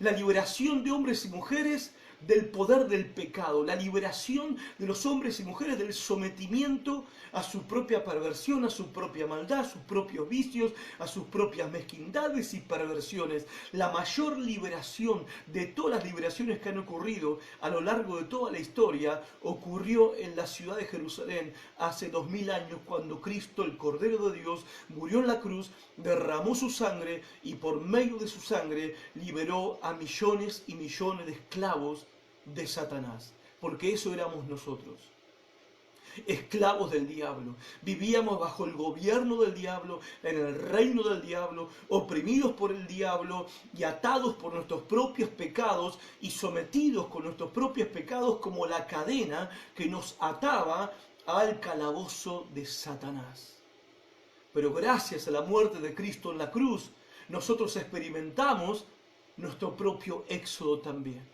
La liberación de hombres y mujeres del poder del pecado, la liberación de los hombres y mujeres del sometimiento a su propia perversión, a su propia maldad, a sus propios vicios, a sus propias mezquindades y perversiones. La mayor liberación de todas las liberaciones que han ocurrido a lo largo de toda la historia ocurrió en la ciudad de Jerusalén hace 2000 años, cuando Cristo, el Cordero de Dios, murió en la cruz, derramó su sangre y por medio de su sangre liberó a millones y millones de esclavos de Satanás, porque eso éramos nosotros, esclavos del diablo. Vivíamos bajo el gobierno del diablo, en el reino del diablo, oprimidos por el diablo y atados por nuestros propios pecados y sometidos con nuestros propios pecados como la cadena que nos ataba al calabozo de Satanás. Pero gracias a la muerte de Cristo en la cruz, nosotros experimentamos nuestro propio éxodo también.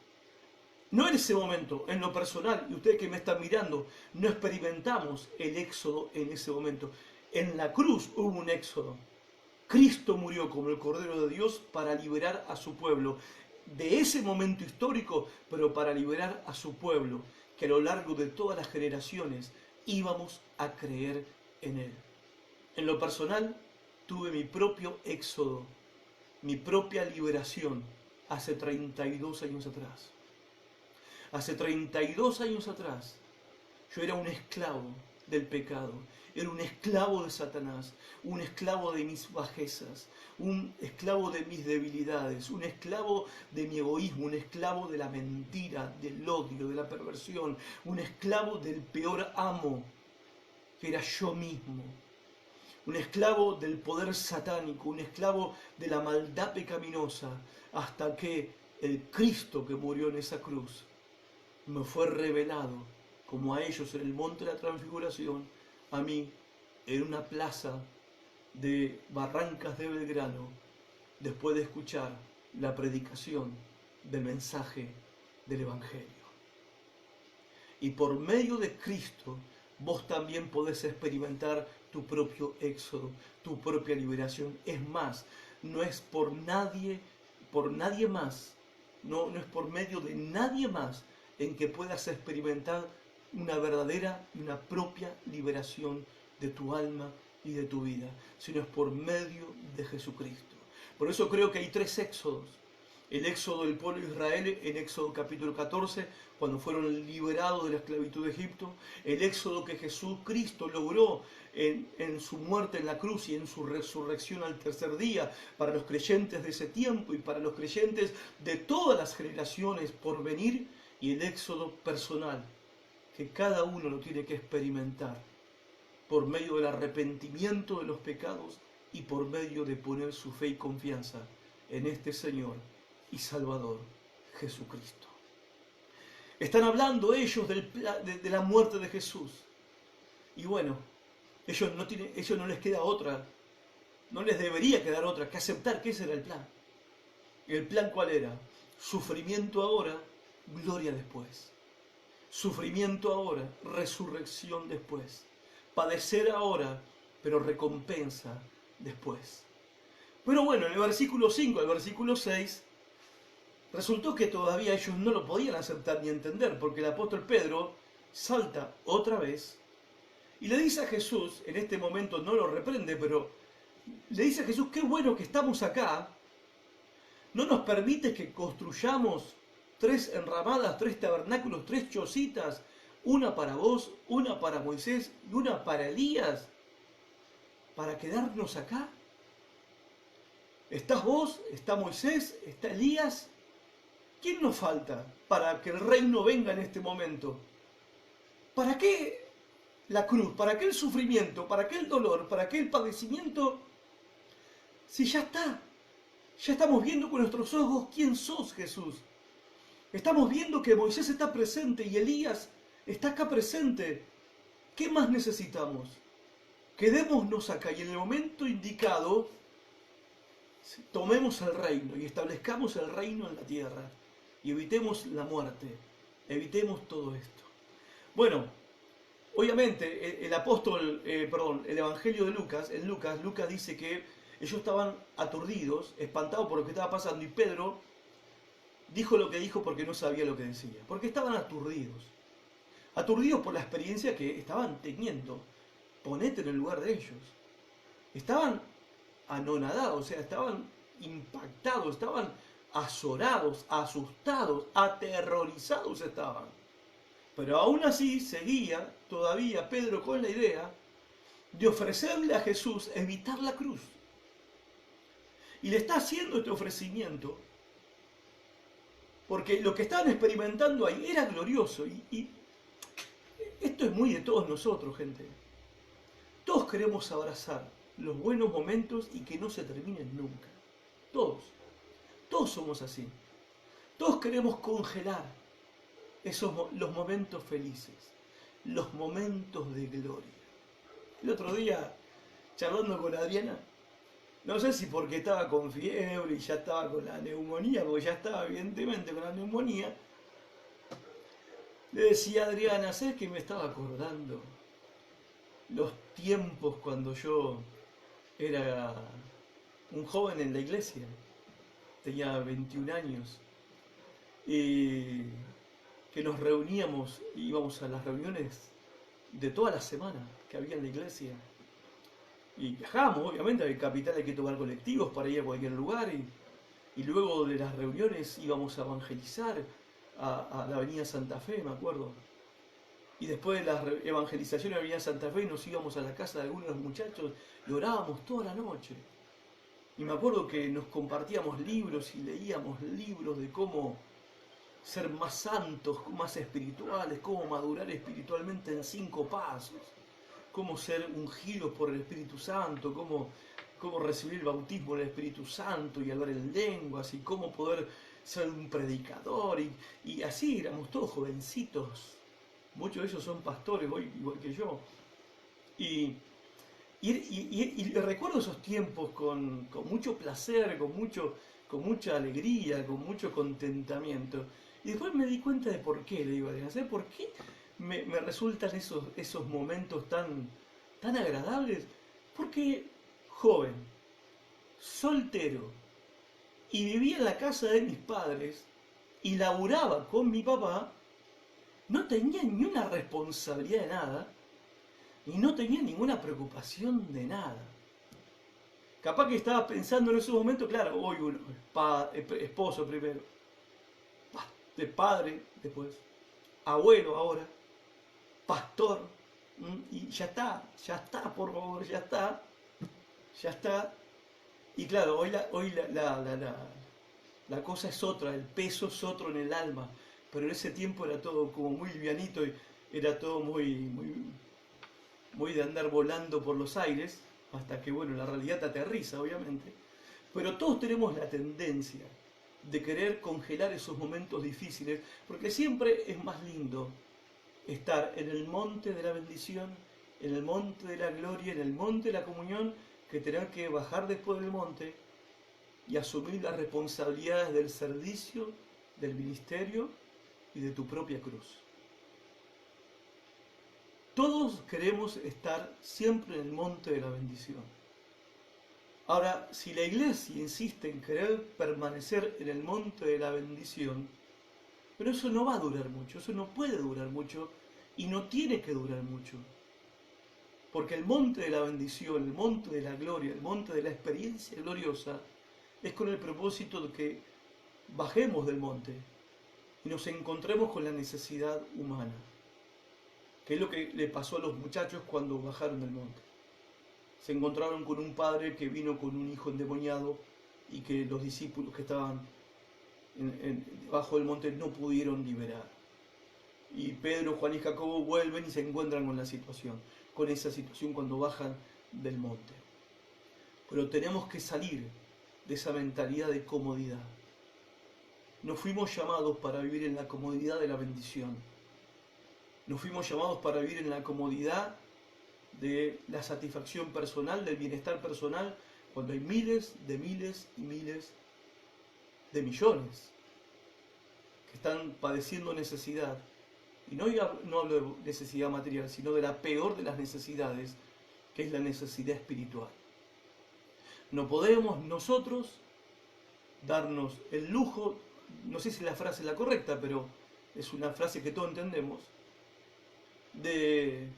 No en ese momento, en lo personal, y ustedes que me están mirando, no experimentamos el éxodo en ese momento. En la cruz hubo un éxodo. Cristo murió como el Cordero de Dios para liberar a su pueblo de ese momento histórico, pero para liberar a su pueblo, que a lo largo de todas las generaciones íbamos a creer en Él. En lo personal, tuve mi propio éxodo, mi propia liberación hace 32 años atrás. Hace 32 años atrás, yo era un esclavo del pecado, era un esclavo de Satanás, un esclavo de mis bajezas, un esclavo de mis debilidades, un esclavo de mi egoísmo, un esclavo de la mentira, del odio, de la perversión, un esclavo del peor amo, que era yo mismo, un esclavo del poder satánico, un esclavo de la maldad pecaminosa, hasta que el Cristo que murió en esa cruz me fue revelado, como a ellos en el monte de la transfiguración, a mí en una plaza de Barrancas de Belgrano, después de escuchar la predicación del mensaje del Evangelio. Y por medio de Cristo, vos también podés experimentar tu propio éxodo, tu propia liberación. Es más, no es por nadie más, no es por medio de nadie más en que puedas experimentar una verdadera y una propia liberación de tu alma y de tu vida, sino es por medio de Jesucristo. Por eso creo que hay 3 éxodos. El éxodo del pueblo de Israel en Éxodo capítulo 14, cuando fueron liberados de la esclavitud de Egipto. El éxodo que Jesucristo logró en su muerte en la cruz y en su resurrección al tercer día, para los creyentes de ese tiempo y para los creyentes de todas las generaciones por venir. Y el éxodo personal, que cada uno lo tiene que experimentar por medio del arrepentimiento de los pecados y por medio de poner su fe y confianza en este Señor y Salvador, Jesucristo. Están hablando ellos de la muerte de Jesús. Y bueno, ellos no les queda otra, no les debería quedar otra que aceptar que ese era el plan. ¿El plan cuál era? Sufrimiento ahora, gloria después. Sufrimiento ahora, resurrección después. Padecer ahora, pero recompensa después. Pero bueno, en el versículo 5 al versículo 6, resultó que todavía ellos no lo podían aceptar ni entender, porque el apóstol Pedro salta otra vez y le dice a Jesús, en este momento no lo reprende, pero le dice a Jesús, qué bueno que estamos acá, no nos permite que construyamos 3 enramadas, 3 tabernáculos, 3 chocitas, una para vos, una para Moisés y una para Elías, para quedarnos acá. ¿Estás vos? ¿Está Moisés? ¿Está Elías? ¿Quién nos falta para que el reino venga en este momento? ¿Para qué la cruz? ¿Para qué el sufrimiento? ¿Para qué el dolor? ¿Para qué el padecimiento? Si ya está. Ya estamos viendo con nuestros ojos quién sos, Jesús. Estamos viendo que Moisés está presente y Elías está acá presente. ¿Qué más necesitamos? Quedémonos acá y en el momento indicado tomemos el reino y establezcamos el reino en la tierra y evitemos la muerte, evitemos todo esto. Bueno, obviamente el Evangelio de Lucas, Lucas dice que ellos estaban aturdidos, espantados por lo que estaba pasando y Pedro dijo lo que dijo porque no sabía lo que decía, porque estaban aturdidos por la experiencia que estaban teniendo. Ponete en el lugar de ellos. Estaban anonadados, o sea, estaban impactados, estaban azorados, asustados, aterrorizados estaban. Pero aún así seguía todavía Pedro con la idea de ofrecerle a Jesús evitar la cruz. Y le está haciendo este ofrecimiento porque lo que estaban experimentando ahí era glorioso. Y esto es muy de todos nosotros, gente. Todos queremos abrazar los buenos momentos y que no se terminen nunca. Todos. Todos somos así. Todos queremos congelar los momentos felices, los momentos de gloria. El otro día, charlando con Adriana, no sé si porque estaba con fiebre y ya estaba con la neumonía, porque ya estaba evidentemente con la neumonía, le decía a Adriana, ¿sabes qué me estaba acordando? los tiempos cuando yo era un joven en la iglesia, tenía 21 años, y que nos reuníamos, íbamos a las reuniones de toda la semana que había en la iglesia. Y viajábamos, obviamente, a Capital hay que tomar colectivos para ir a cualquier lugar. Y luego de las reuniones íbamos a evangelizar a la Avenida Santa Fe, me acuerdo. Y después de la evangelización en la Avenida Santa Fe nos íbamos a la casa de algunos de los muchachos y orábamos toda la noche. Y me acuerdo que nos compartíamos libros y leíamos libros de cómo ser más santos, más espirituales, cómo madurar espiritualmente en 5 pasos, cómo ser ungidos por el Espíritu Santo, cómo recibir el bautismo del Espíritu Santo y hablar en lenguas, y cómo poder ser un predicador, y así éramos todos jovencitos. Muchos de ellos son pastores hoy, igual que yo. Y recuerdo esos tiempos con mucho placer, con mucha alegría, con mucho contentamiento. Y después me di cuenta de por qué, le digo a Adrián, ¿sabes por qué me resultan esos momentos tan agradables? Porque joven, soltero, y vivía en la casa de mis padres, y laburaba con mi papá, no tenía ni una responsabilidad de nada, y no tenía ninguna preocupación de nada. Capaz que estaba pensando en ese momento, claro, hoy uno, esposo primero, de padre después, abuelo ahora, pastor, y ya está, por favor, ya está. Y claro, hoy la cosa es otra, el peso es otro en el alma, pero en ese tiempo era todo como muy livianito y era todo muy de andar volando por los aires, hasta que, bueno, la realidad te aterriza, obviamente. Pero todos tenemos la tendencia de querer congelar esos momentos difíciles, porque siempre es más lindo estar en el monte de la bendición, en el monte de la gloria, en el monte de la comunión, que tener que bajar después del monte y asumir las responsabilidades del servicio, del ministerio y de tu propia cruz. Todos queremos estar siempre en el monte de la bendición. Ahora, si la iglesia insiste en querer permanecer en el monte de la bendición, pero eso no va a durar mucho, eso no puede durar mucho y no tiene que durar mucho. Porque el monte de la bendición, el monte de la gloria, el monte de la experiencia gloriosa, es con el propósito de que bajemos del monte y nos encontremos con la necesidad humana, que es lo que le pasó a los muchachos cuando bajaron del monte. Se encontraron con un padre que vino con un hijo endemoniado y que los discípulos que estaban bajo del monte no pudieron liberar. Y Pedro, Juan y Jacobo vuelven y se encuentran con esa situación cuando bajan del monte. Pero tenemos que salir de esa mentalidad de comodidad. No fuimos llamados para vivir en la comodidad de la bendición. No fuimos llamados para vivir en la comodidad de la satisfacción personal, del bienestar personal, cuando hay miles y miles de millones que están padeciendo necesidad. Y no hablo de necesidad material, sino de la peor de las necesidades, que es la necesidad espiritual. No podemos nosotros darnos el lujo, no sé si la frase es la correcta, pero es una frase que todos entendemos, de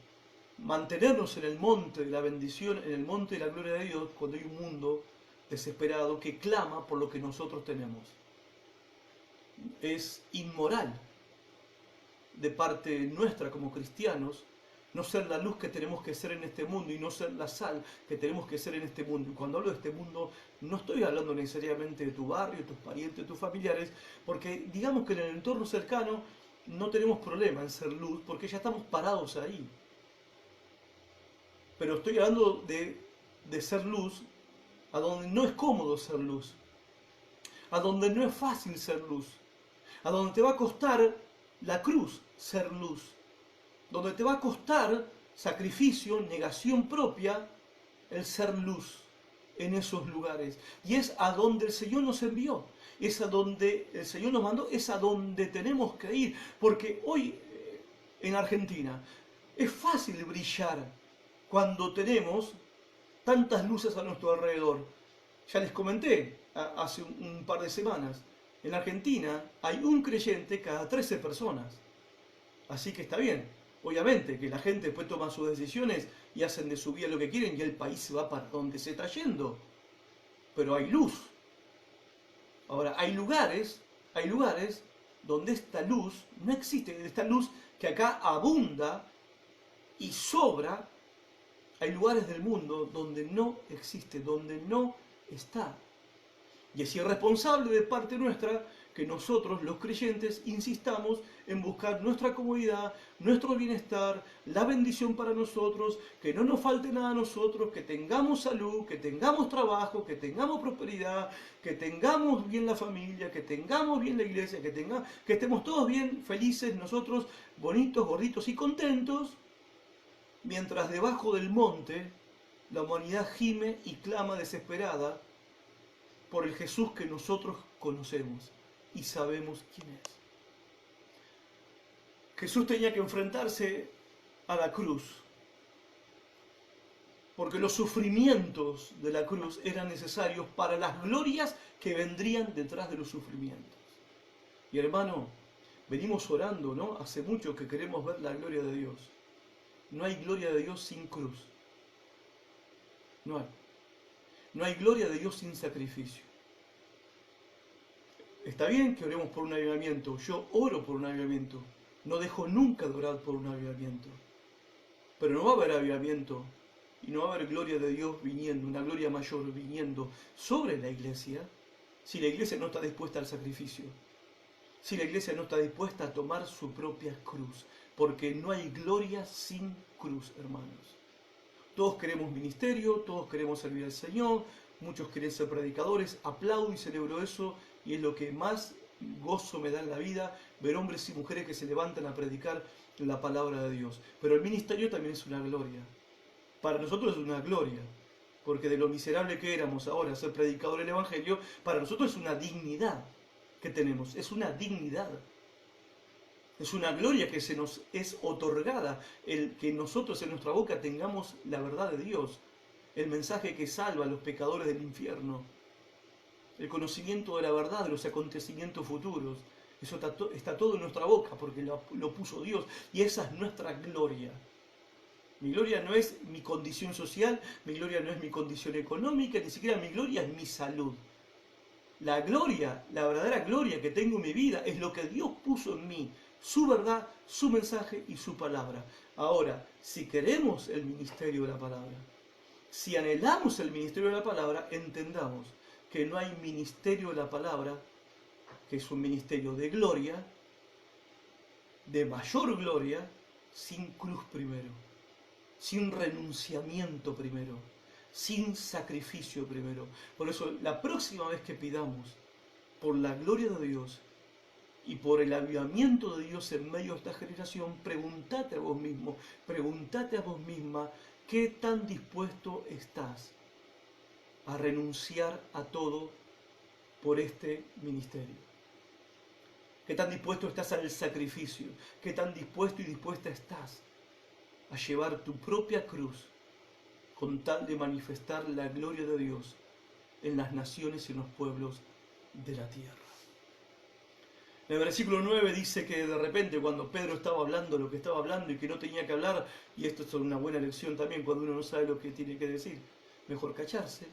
mantenernos en el monte de la bendición, en el monte de la gloria de Dios, cuando hay un mundo desesperado que clama por lo que nosotros tenemos. Es inmoral de parte nuestra como cristianos no ser la luz que tenemos que ser en este mundo y no ser la sal que tenemos que ser en este mundo. Y cuando hablo de este mundo no estoy hablando necesariamente de tu barrio, tus parientes, tus familiares, porque digamos que en el entorno cercano no tenemos problema en ser luz porque ya estamos parados ahí. Pero estoy hablando de ser luz a donde no es cómodo ser luz, a donde no es fácil ser luz, a donde te va a costar la cruz ser luz, donde te va a costar sacrificio, negación propia, el ser luz en esos lugares. Y es a donde el Señor nos envió, es a donde el Señor nos mandó, es a donde tenemos que ir. Porque hoy en Argentina es fácil brillar cuando tenemos tantas luces a nuestro alrededor? Ya les comenté hace un par de semanas, en Argentina hay un creyente cada 13 personas. Así que está bien. Obviamente que la gente después toma sus decisiones y hacen de su vida lo que quieren y el país se va para donde se está yendo. Pero hay luz. Ahora, hay lugares donde esta luz no existe, esta luz que acá abunda y sobra. Hay lugares del mundo donde no existe, donde no está. Y es irresponsable de parte nuestra que nosotros, los creyentes, insistamos en buscar nuestra comodidad, nuestro bienestar, la bendición para nosotros, que no nos falte nada a nosotros, que tengamos salud, que tengamos trabajo, que tengamos prosperidad, que tengamos bien la familia, que tengamos bien la iglesia, que estemos todos bien, felices, nosotros, bonitos, gorditos y contentos, mientras debajo del monte la humanidad gime y clama desesperada por el Jesús que nosotros conocemos y sabemos quién es. Jesús tenía que enfrentarse a la cruz, porque los sufrimientos de la cruz eran necesarios para las glorias que vendrían detrás de los sufrimientos. Y hermano, venimos orando, ¿no? Hace mucho que queremos ver la gloria de Dios. No hay gloria de Dios sin cruz. No hay. No hay gloria de Dios sin sacrificio. Está bien que oremos por un avivamiento. Yo oro por un avivamiento. No dejo nunca de orar por un avivamiento. Pero no va a haber avivamiento y no va a haber gloria de Dios viniendo, una gloria mayor viniendo sobre la iglesia, si la iglesia no está dispuesta al sacrificio. Si la iglesia no está dispuesta a tomar su propia cruz. Porque no hay gloria sin cruz, hermanos. Todos queremos ministerio, todos queremos servir al Señor, muchos quieren ser predicadores, aplaudo y celebro eso, y es lo que más gozo me da en la vida, ver hombres y mujeres que se levantan a predicar la palabra de Dios. Pero el ministerio también es una gloria. Para nosotros es una gloria, porque de lo miserable que éramos ahora ser predicador del Evangelio, para nosotros es una dignidad que tenemos, es una dignidad. Es una gloria que se nos es otorgada, el que nosotros en nuestra boca tengamos la verdad de Dios, el mensaje que salva a los pecadores del infierno, el conocimiento de la verdad, de los acontecimientos futuros. Eso está todo en nuestra boca porque lo puso Dios y esa es nuestra gloria. Mi gloria no es mi condición social, mi gloria no es mi condición económica, ni siquiera mi gloria es mi salud. La gloria, la verdadera gloria que tengo en mi vida es lo que Dios puso en mí. Su verdad, su mensaje y su palabra. Ahora, si queremos el ministerio de la palabra, si anhelamos el ministerio de la palabra, entendamos que no hay ministerio de la palabra, que es un ministerio de gloria, de mayor gloria, sin cruz primero, sin renunciamiento primero, sin sacrificio primero. Por eso, la próxima vez que pidamos por la gloria de Dios, y por el avivamiento de Dios en medio de esta generación, pregúntate a vos mismo, pregúntate a vos misma, ¿qué tan dispuesto estás a renunciar a todo por este ministerio? ¿Qué tan dispuesto estás al sacrificio? ¿Qué tan dispuesto y dispuesta estás a llevar tu propia cruz con tal de manifestar la gloria de Dios en las naciones y en los pueblos de la tierra? En el versículo 9 dice que de repente cuando Pedro estaba hablando lo que estaba hablando y que no tenía que hablar, y esto es una buena lección también cuando uno no sabe lo que tiene que decir, mejor callarse.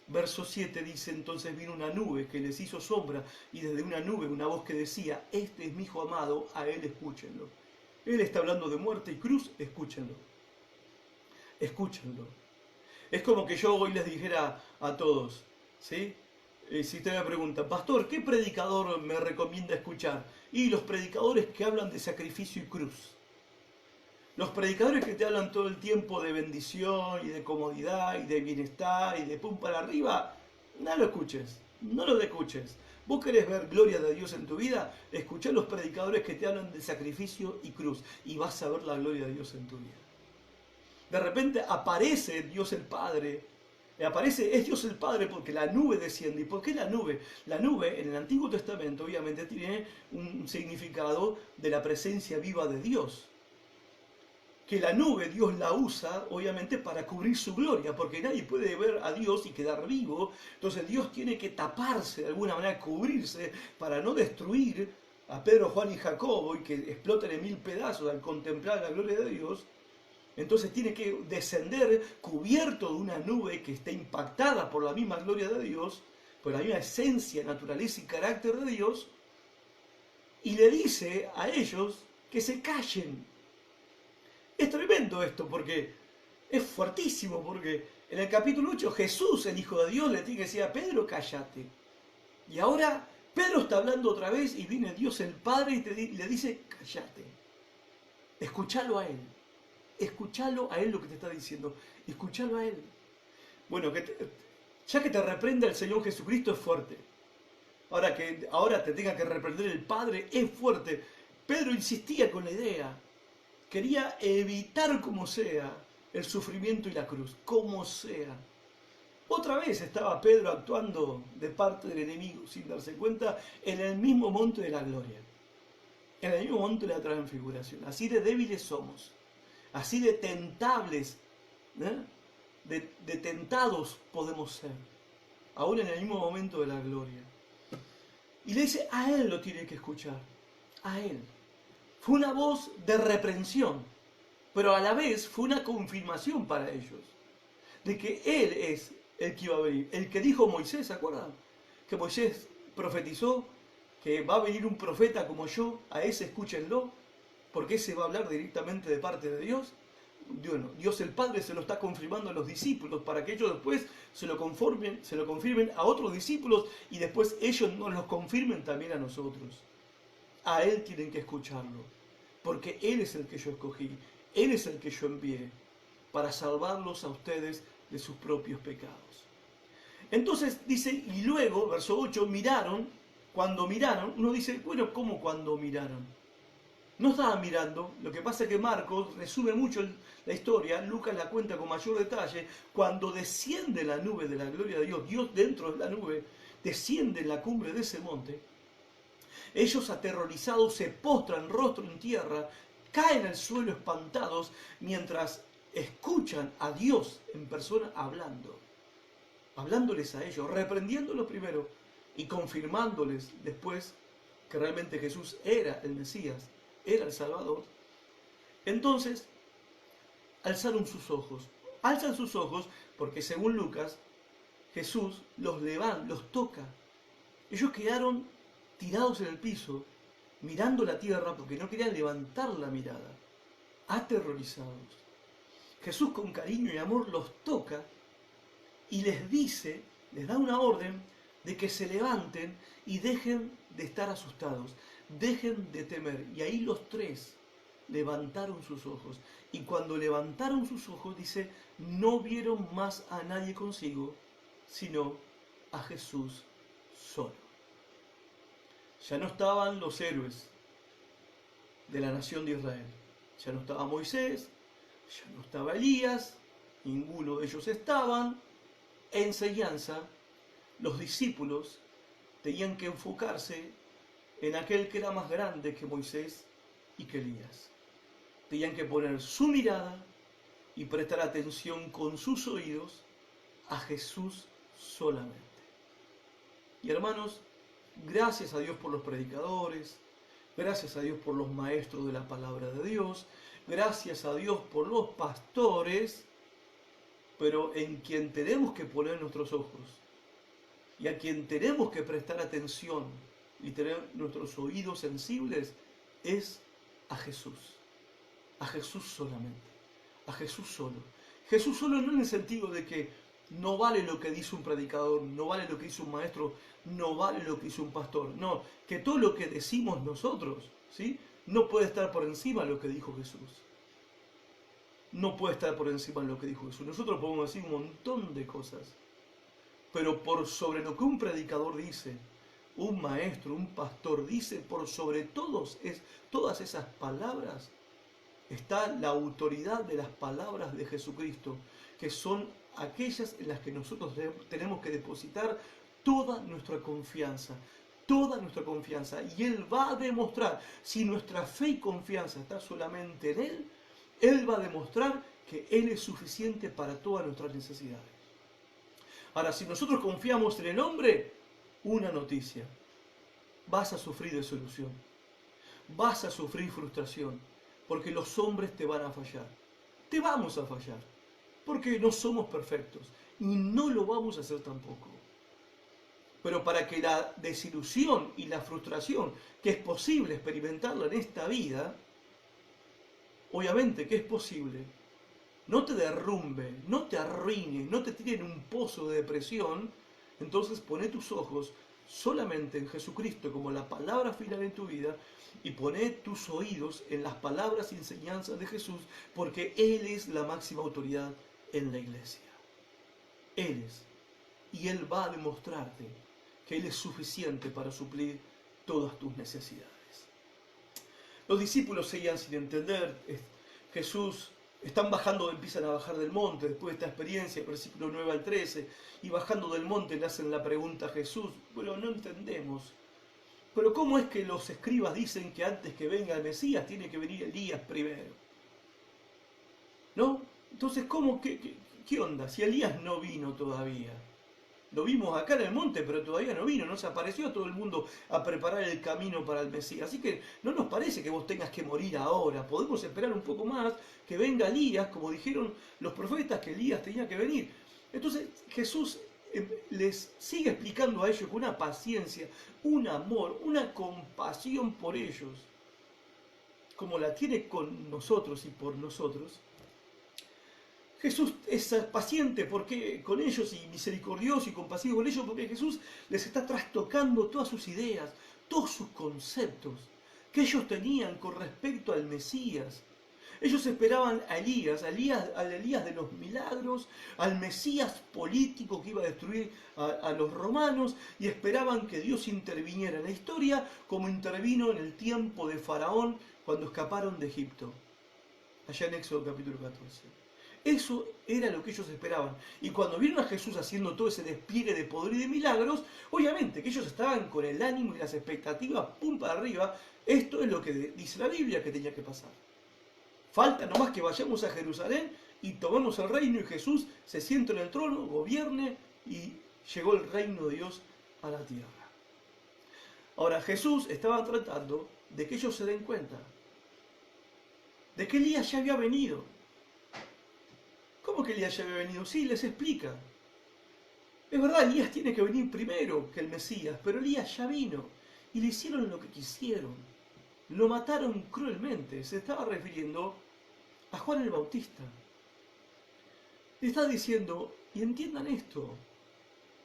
Verso 7 dice, entonces vino una nube que les hizo sombra y desde una nube una voz que decía, este es mi hijo amado, a él escúchenlo. Él está hablando de muerte y cruz, escúchenlo. Escúchenlo. Es como que yo hoy les dijera a todos, ¿sí? Si usted me pregunta, pastor, ¿qué predicador me recomienda escuchar? Y los predicadores que hablan de sacrificio y cruz. Los predicadores que te hablan todo el tiempo de bendición y de comodidad y de bienestar y de pum para arriba, no lo escuches, no lo escuches. ¿Vos querés ver gloria de Dios en tu vida? Escuchá a los predicadores que te hablan de sacrificio y cruz y vas a ver la gloria de Dios en tu vida. De repente aparece Dios el Padre. Es Dios el Padre porque la nube desciende. ¿Y por qué la nube? La nube en el Antiguo Testamento obviamente tiene un significado de la presencia viva de Dios. que la nube Dios la usa obviamente para cubrir su gloria, porque nadie puede ver a Dios y quedar vivo. Entonces Dios tiene que taparse de alguna manera, cubrirse para no destruir a Pedro, Juan y Jacobo y que exploten en 1000 pedazos al contemplar la gloria de Dios. Entonces tiene que descender cubierto de una nube que está impactada por la misma gloria de Dios, por la misma esencia, naturaleza y carácter de Dios, y le dice a ellos que se callen. Es tremendo esto, porque es fuertísimo, porque en el capítulo 8 Jesús, el Hijo de Dios, le tiene que decir a Pedro, cállate. Y ahora Pedro está hablando otra vez y viene Dios el Padre y le dice, cállate. Escúchalo a Él. Escúchalo a Él lo que te está diciendo. Escúchalo a Él. Bueno, ya que te reprenda el Señor Jesucristo es fuerte. Ahora te tenga que reprender el Padre es fuerte. Pedro insistía con la idea. Quería evitar como sea el sufrimiento y la cruz. Como sea. Otra vez estaba Pedro actuando de parte del enemigo sin darse cuenta en el mismo monte de la gloria. En el mismo monte de la transfiguración. Así de débiles somos. Así de tentables, de tentados podemos ser, aún en el mismo momento de la gloria. Y le dice, a Él lo tiene que escuchar, a Él. Fue una voz de reprensión, pero a la vez fue una confirmación para ellos, de que Él es el que iba a venir. El que dijo Moisés, ¿se acuerdan? Que Moisés profetizó que va a venir un profeta como yo, a ese escúchenlo, porque ese va a hablar directamente de parte de Dios. Bueno, Dios el Padre se lo está confirmando a los discípulos para que ellos después se lo confirmen a otros discípulos y después ellos nos los confirmen también a nosotros. A Él tienen que escucharlo, porque Él es el que yo escogí, Él es el que yo envié para salvarlos a ustedes de sus propios pecados. Entonces dice, y luego, verso 8, cuando miraron, uno dice, bueno, ¿cómo cuando miraron? No estaban mirando, lo que pasa es que Marcos resume mucho la historia, Lucas la cuenta con mayor detalle, cuando desciende la nube de la gloria de Dios, Dios dentro de la nube, desciende en la cumbre de ese monte, ellos aterrorizados se postran rostro en tierra, caen al suelo espantados, mientras escuchan a Dios en persona hablándoles a ellos, reprendiéndolos primero y confirmándoles después que realmente Jesús era el Mesías, era el Salvador. Entonces alzan sus ojos porque según Lucas Jesús los levanta, los toca. Ellos quedaron tirados en el piso mirando la tierra porque no querían levantar la mirada, aterrorizados. Jesús con cariño y amor los toca y les da una orden de que se levanten y dejen de estar asustados, dejen de temer. Y ahí los tres levantaron sus ojos. Y cuando levantaron sus ojos, dice, no vieron más a nadie consigo, sino a Jesús solo. Ya no estaban los héroes de la nación de Israel. Ya no estaba Moisés, ya no estaba Elías, ninguno de ellos estaban. Enseñanza, los discípulos tenían que enfocarse en aquel que era más grande que Moisés y que Elías. Tenían que poner su mirada y prestar atención con sus oídos a Jesús solamente. Y hermanos, gracias a Dios por los predicadores, gracias a Dios por los maestros de la palabra de Dios, gracias a Dios por los pastores, pero en quien tenemos que poner nuestros ojos y a quien tenemos que prestar atención y tener nuestros oídos sensibles es a Jesús solamente, a Jesús solo. Jesús solo no en el sentido de que no vale lo que dice un predicador, no vale lo que dice un maestro, no vale lo que dice un pastor. No, que todo lo que decimos nosotros, ¿sí?, no puede estar por encima de lo que dijo Jesús. No puede estar por encima de lo que dijo Jesús. Nosotros podemos decir un montón de cosas, pero por sobre lo que un predicador dice, un maestro, un pastor dice, por sobre todas esas palabras, está la autoridad de las palabras de Jesucristo, que son aquellas en las que nosotros tenemos que depositar toda nuestra confianza, y Él va a demostrar si nuestra fe y confianza está solamente en Él, Él va a demostrar que Él es suficiente para todas nuestras necesidades. Ahora, si nosotros confiamos en el hombre, una noticia: vas a sufrir desilusión, vas a sufrir frustración, porque los hombres te van a fallar. Te vamos a fallar, porque no somos perfectos y no lo vamos a hacer tampoco. Pero para que la desilusión y la frustración, que es posible experimentarla en esta vida, obviamente que es posible, no te derrumbe, no te arruine, no te tire en un pozo de depresión, entonces pone tus ojos solamente en Jesucristo como la palabra final en tu vida y pone tus oídos en las palabras y enseñanzas de Jesús, porque Él es la máxima autoridad en la iglesia. Él es. Y Él va a demostrarte que Él es suficiente para suplir todas tus necesidades. Los discípulos seguían sin entender. Jesús, empiezan a bajar del monte después de esta experiencia, versículo 9 al 13, y bajando del monte le hacen la pregunta a Jesús: bueno, no entendemos, pero ¿cómo es que los escribas dicen que antes que venga el Mesías tiene que venir Elías primero? ¿No? Entonces, ¿qué onda? Si Elías no vino todavía. Lo vimos acá en el monte, pero todavía no vino, no se apareció a todo el mundo a preparar el camino para el Mesías. Así que no nos parece que vos tengas que morir ahora. Podemos esperar un poco más, que venga Elías, como dijeron los profetas, que Elías tenía que venir. Entonces Jesús les sigue explicando a ellos con una paciencia, un amor, una compasión por ellos, como la tiene con nosotros y por nosotros. Jesús es paciente con ellos y misericordioso y compasivo con ellos, porque Jesús les está trastocando todas sus ideas, todos sus conceptos que ellos tenían con respecto al Mesías. Ellos esperaban a Elías, al Elías de los milagros, al Mesías político que iba a destruir a los romanos, y esperaban que Dios interviniera en la historia como intervino en el tiempo de Faraón cuando escaparon de Egipto, allá en Éxodo capítulo 14. Eso era lo que ellos esperaban. Y cuando vieron a Jesús haciendo todo ese despliegue de poder y de milagros, obviamente que ellos estaban con el ánimo y las expectativas pum para arriba. Esto es lo que dice la Biblia que tenía que pasar. Falta nomás que vayamos a Jerusalén y tomemos el reino y Jesús se siente en el trono, gobierne, y llegó el reino de Dios a la tierra. Ahora, Jesús estaba tratando de que ellos se den cuenta de que Elías ya había venido. ¿Cómo que Elías ya había venido? Sí, les explica. Es verdad, Elías tiene que venir primero que el Mesías, pero Elías ya vino y le hicieron lo que quisieron. Lo mataron cruelmente. Se estaba refiriendo a Juan el Bautista. Le está diciendo, y entiendan esto,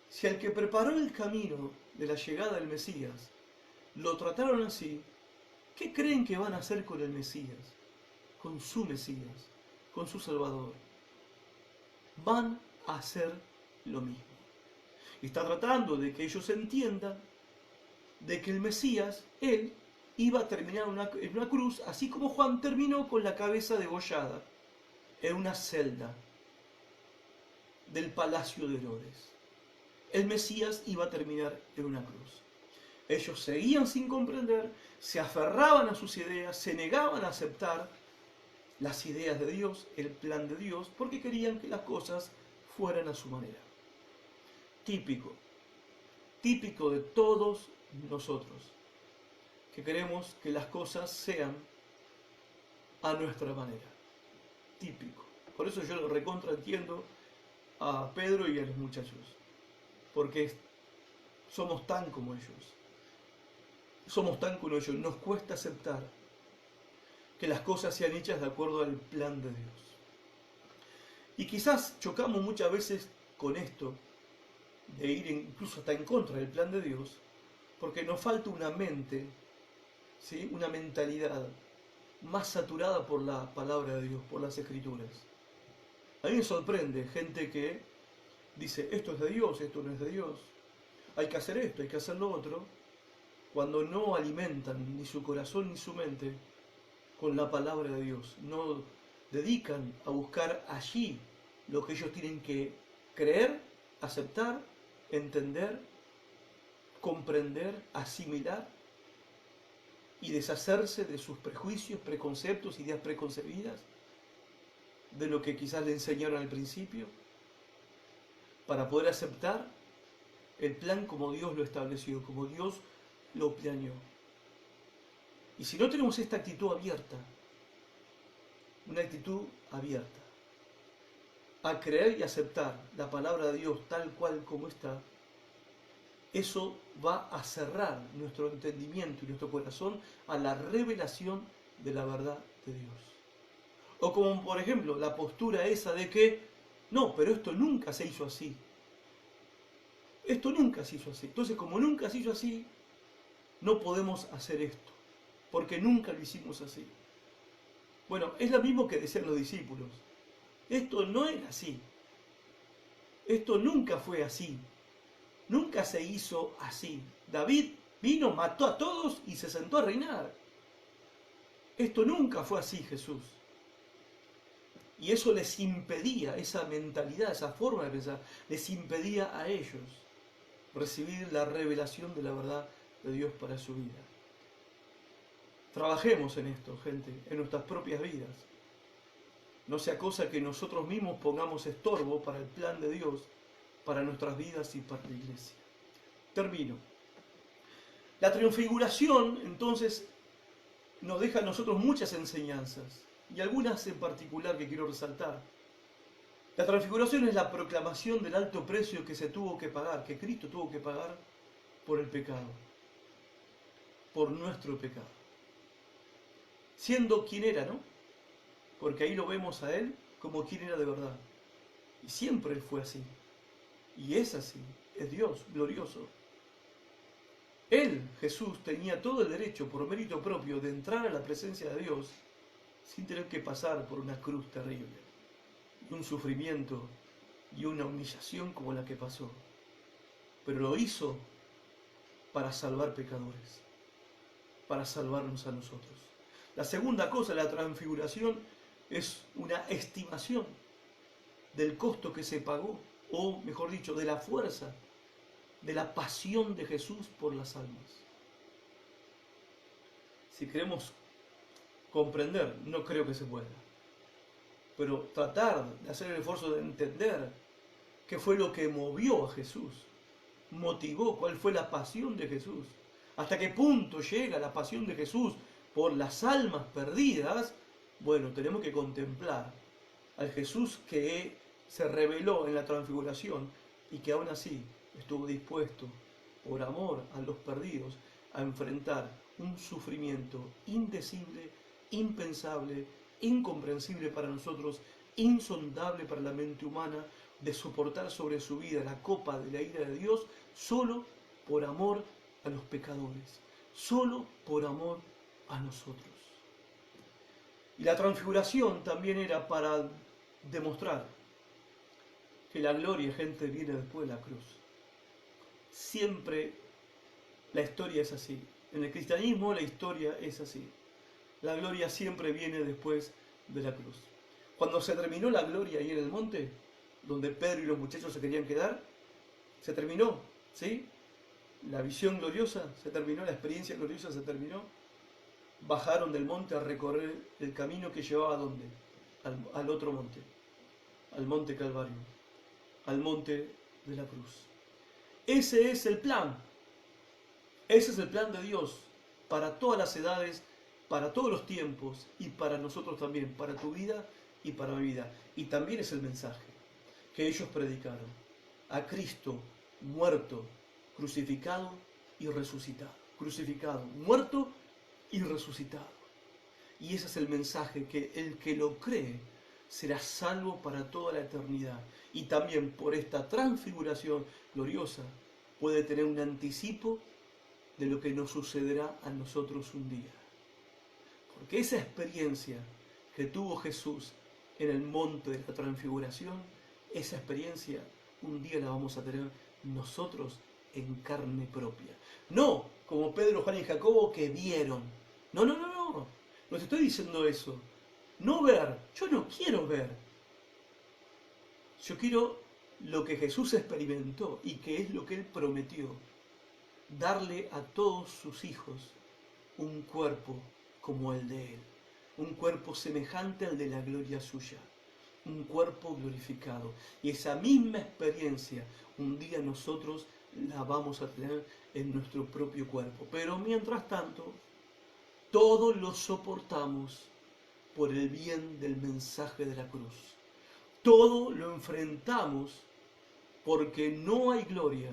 si al que preparó el camino de la llegada del Mesías lo trataron así, ¿qué creen que van a hacer con el Mesías? Con su Mesías, con su Salvador. Van a hacer lo mismo. Y está tratando de que ellos entiendan de que el Mesías, Él, iba a terminar en una cruz, así como Juan terminó con la cabeza degollada en una celda del palacio de Herodes. El Mesías iba a terminar en una cruz. Ellos seguían sin comprender, se aferraban a sus ideas, se negaban a aceptar las ideas de Dios, el plan de Dios, porque querían que las cosas fueran a su manera. Típico de todos nosotros, que queremos que las cosas sean a nuestra manera. Típico. Por eso yo lo recontraentiendo a Pedro y a los muchachos, porque somos tan como ellos. Nos cuesta aceptar que las cosas sean hechas de acuerdo al plan de Dios. Y quizás chocamos muchas veces con esto, de ir incluso hasta en contra del plan de Dios, porque nos falta una mente, ¿sí? Una mentalidad más saturada por la palabra de Dios, por las Escrituras. A mí me sorprende gente que dice, esto es de Dios, esto no es de Dios, hay que hacer esto, hay que hacer lo otro, cuando no alimentan ni su corazón ni su mente con la palabra de Dios, no dedican a buscar allí lo que ellos tienen que creer, aceptar, entender, comprender, asimilar y deshacerse de sus prejuicios, preconceptos, ideas preconcebidas. de lo que quizás le enseñaron al principio, para poder aceptar el plan como Dios lo estableció, como Dios lo planeó. Y si no tenemos esta actitud abierta, una actitud abierta, a creer y aceptar la palabra de Dios tal cual como está, eso va a cerrar nuestro entendimiento y nuestro corazón a la revelación de la verdad de Dios. O como por ejemplo la postura esa de que, no, pero esto nunca se hizo así. Esto nunca se hizo así. Entonces, como nunca se hizo así, no podemos hacer esto, porque nunca lo hicimos así. Bueno, es lo mismo que decían los discípulos. Esto no era así. Esto nunca fue así. Nunca se hizo así. David vino, mató a todos y se sentó a reinar. Esto nunca fue así, Jesús. Y eso les impedía, esa mentalidad, esa forma de pensar, les impedía a ellos recibir la revelación de la verdad de Dios para su vida. Trabajemos en esto, gente, en nuestras propias vidas. No sea cosa que nosotros mismos pongamos estorbo para el plan de Dios, para nuestras vidas y para la iglesia. Termino. La transfiguración, entonces, nos deja a nosotros muchas enseñanzas, y algunas en particular que quiero resaltar. La transfiguración es la proclamación del alto precio que se tuvo que pagar, que Cristo tuvo que pagar por el pecado, por nuestro pecado. Siendo quien era, ¿no? Porque ahí lo vemos a Él como quien era de verdad. Y siempre Él fue así. Y es así, es Dios, glorioso. Él, Jesús, tenía todo el derecho, por mérito propio, de entrar a la presencia de Dios sin tener que pasar por una cruz terrible, y un sufrimiento y una humillación como la que pasó. Pero lo hizo para salvar pecadores, para salvarnos a nosotros. La segunda cosa de la transfiguración es una estimación del costo que se pagó, o mejor dicho, de la fuerza, de la pasión de Jesús por las almas. Si queremos comprender, no creo que se pueda, pero tratar de hacer el esfuerzo de entender qué fue lo que movió a Jesús, motivó, cuál fue la pasión de Jesús, hasta qué punto llega la pasión de Jesús por las almas perdidas. Bueno, tenemos que contemplar al Jesús que se reveló en la transfiguración y que aún así estuvo dispuesto, por amor a los perdidos, a enfrentar un sufrimiento indecible, impensable, incomprensible para nosotros, insondable para la mente humana, de soportar sobre su vida la copa de la ira de Dios solo por amor a los pecadores, solo por amor a nosotros. Y la transfiguración también era para demostrar que la gloria, gente, viene después de la cruz. Siempre la historia es así. En el cristianismo la historia es así. La gloria siempre viene después de la cruz. Cuando se terminó la gloria ahí en el monte, donde Pedro y los muchachos se querían quedar, se terminó, ¿sí? La visión gloriosa se terminó, la experiencia gloriosa se terminó. Bajaron del monte a recorrer el camino que llevaba ¿a dónde? Al otro monte, al monte Calvario, al monte de la cruz. Ese es el plan. Ese es el plan de Dios para todas las edades, para todos los tiempos y para nosotros también, para tu vida y para mi vida. Y también es el mensaje que ellos predicaron: a Cristo muerto, crucificado y resucitado. Crucificado, muerto y resucitado. Y ese es el mensaje, que el que lo cree será salvo para toda la eternidad. Y también por esta transfiguración gloriosa puede tener un anticipo de lo que nos sucederá a nosotros un día. Porque esa experiencia que tuvo Jesús en el monte de la transfiguración, esa experiencia un día la vamos a tener nosotros en carne propia. No como Pedro, Juan y Jacobo, que vieron. No, no, no, no. No te estoy diciendo eso. No ver. Yo no quiero ver. Yo quiero lo que Jesús experimentó y que es lo que Él prometió: darle a todos sus hijos un cuerpo como el de Él, un cuerpo semejante al de la gloria suya. un cuerpo glorificado. Y esa misma experiencia un día nosotros la vamos a tener en nuestro propio cuerpo. Pero mientras tanto, todo lo soportamos por el bien del mensaje de la cruz. Todo lo enfrentamos porque no hay gloria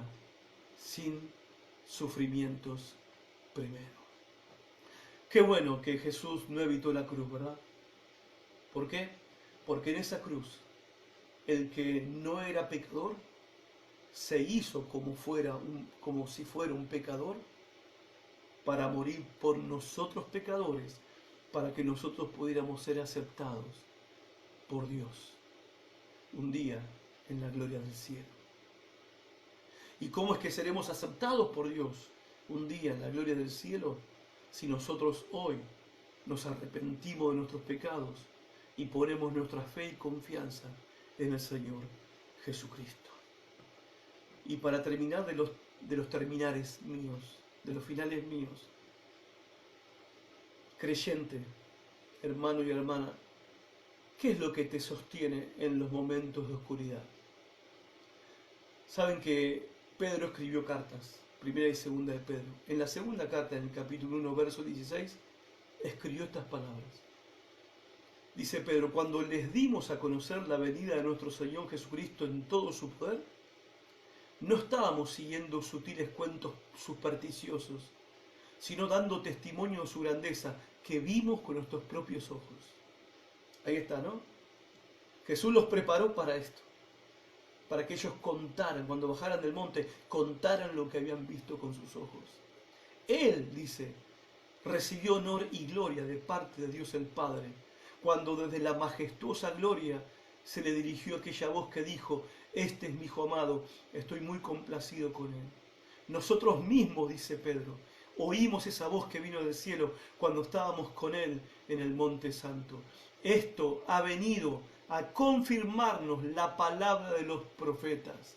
sin sufrimientos primero. Qué bueno que Jesús no evitó la cruz, ¿verdad? ¿Por qué? Porque en esa cruz el que no era pecador se hizo como si fuera un pecador para morir por nosotros pecadores, para que nosotros pudiéramos ser aceptados por Dios un día en la gloria del cielo. ¿Y cómo es que seremos aceptados por Dios un día en la gloria del cielo? Si nosotros hoy nos arrepentimos de nuestros pecados y ponemos nuestra fe y confianza en el Señor Jesucristo. Y para terminar de los terminares míos, de los finales míos, creyente, hermano y hermana, ¿qué es lo que te sostiene en los momentos de oscuridad? Saben que Pedro escribió cartas, primera y segunda de Pedro. En la segunda carta, en el capítulo 1, verso 16, escribió estas palabras. Dice Pedro, cuando les dimos a conocer la venida de nuestro Señor Jesucristo en todo su poder, no estábamos siguiendo sutiles cuentos supersticiosos, sino dando testimonio de su grandeza que vimos con nuestros propios ojos. Ahí está, ¿no? Jesús los preparó para esto, para que ellos contaran, cuando bajaran del monte, contaran lo que habían visto con sus ojos. Él, dice, recibió honor y gloria de parte de Dios el Padre, cuando desde la majestuosa gloria se le dirigió aquella voz que dijo, este es mi Hijo amado, estoy muy complacido con él. Nosotros mismos, dice Pedro, oímos esa voz que vino del cielo cuando estábamos con él en el Monte Santo. Esto ha venido a confirmarnos la palabra de los profetas.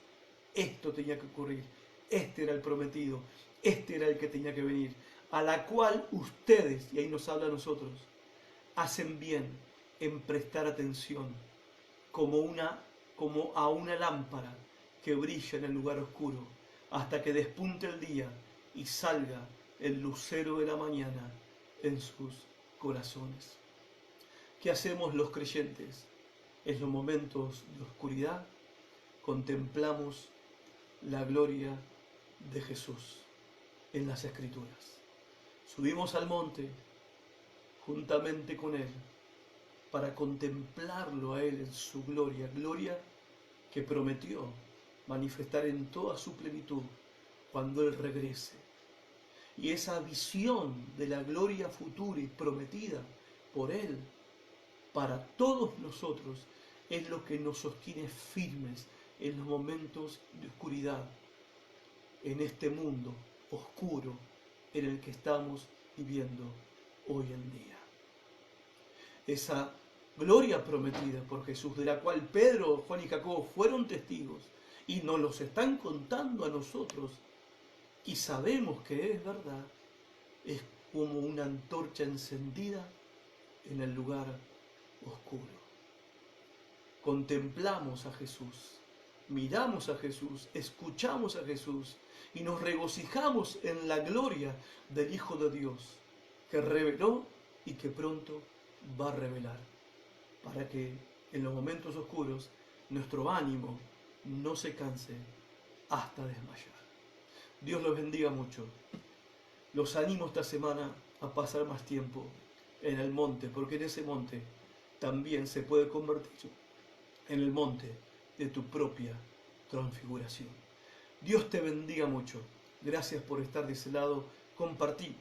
Esto tenía que ocurrir. Este era el prometido. Este era el que tenía que venir. A la cual ustedes, y ahí nos habla a nosotros, hacen bien en prestar atención como a una lámpara que brilla en el lugar oscuro hasta que despunte el día y salga el lucero de la mañana en sus corazones. ¿Qué hacemos los creyentes? En los momentos de oscuridad contemplamos la gloria de Jesús en las Escrituras. Subimos al monte juntamente con Él para contemplarlo a Él en su gloria, gloria que prometió manifestar en toda su plenitud cuando Él regrese. Y esa visión de la gloria futura y prometida por Él para todos nosotros es lo que nos sostiene firmes en los momentos de oscuridad, en este mundo oscuro en el que estamos viviendo hoy en día. Esa gloria prometida por Jesús, de la cual Pedro, Juan y Jacobo fueron testigos y nos los están contando a nosotros y sabemos que es verdad, es como una antorcha encendida en el lugar oscuro. Contemplamos a Jesús, miramos a Jesús, escuchamos a Jesús y nos regocijamos en la gloria del Hijo de Dios que reveló y que pronto va a revelar, para que en los momentos oscuros nuestro ánimo no se canse hasta desmayar. Dios los bendiga mucho. Los animo esta semana a pasar más tiempo en el monte, porque en ese monte también se puede convertir en el monte de tu propia transfiguración. Dios te bendiga mucho. Gracias por estar de ese lado. Compartí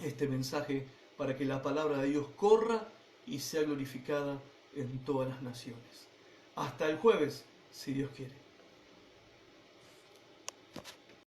este mensaje para que la palabra de Dios corra y sea glorificada en todas las naciones. Hasta el jueves, si Dios quiere.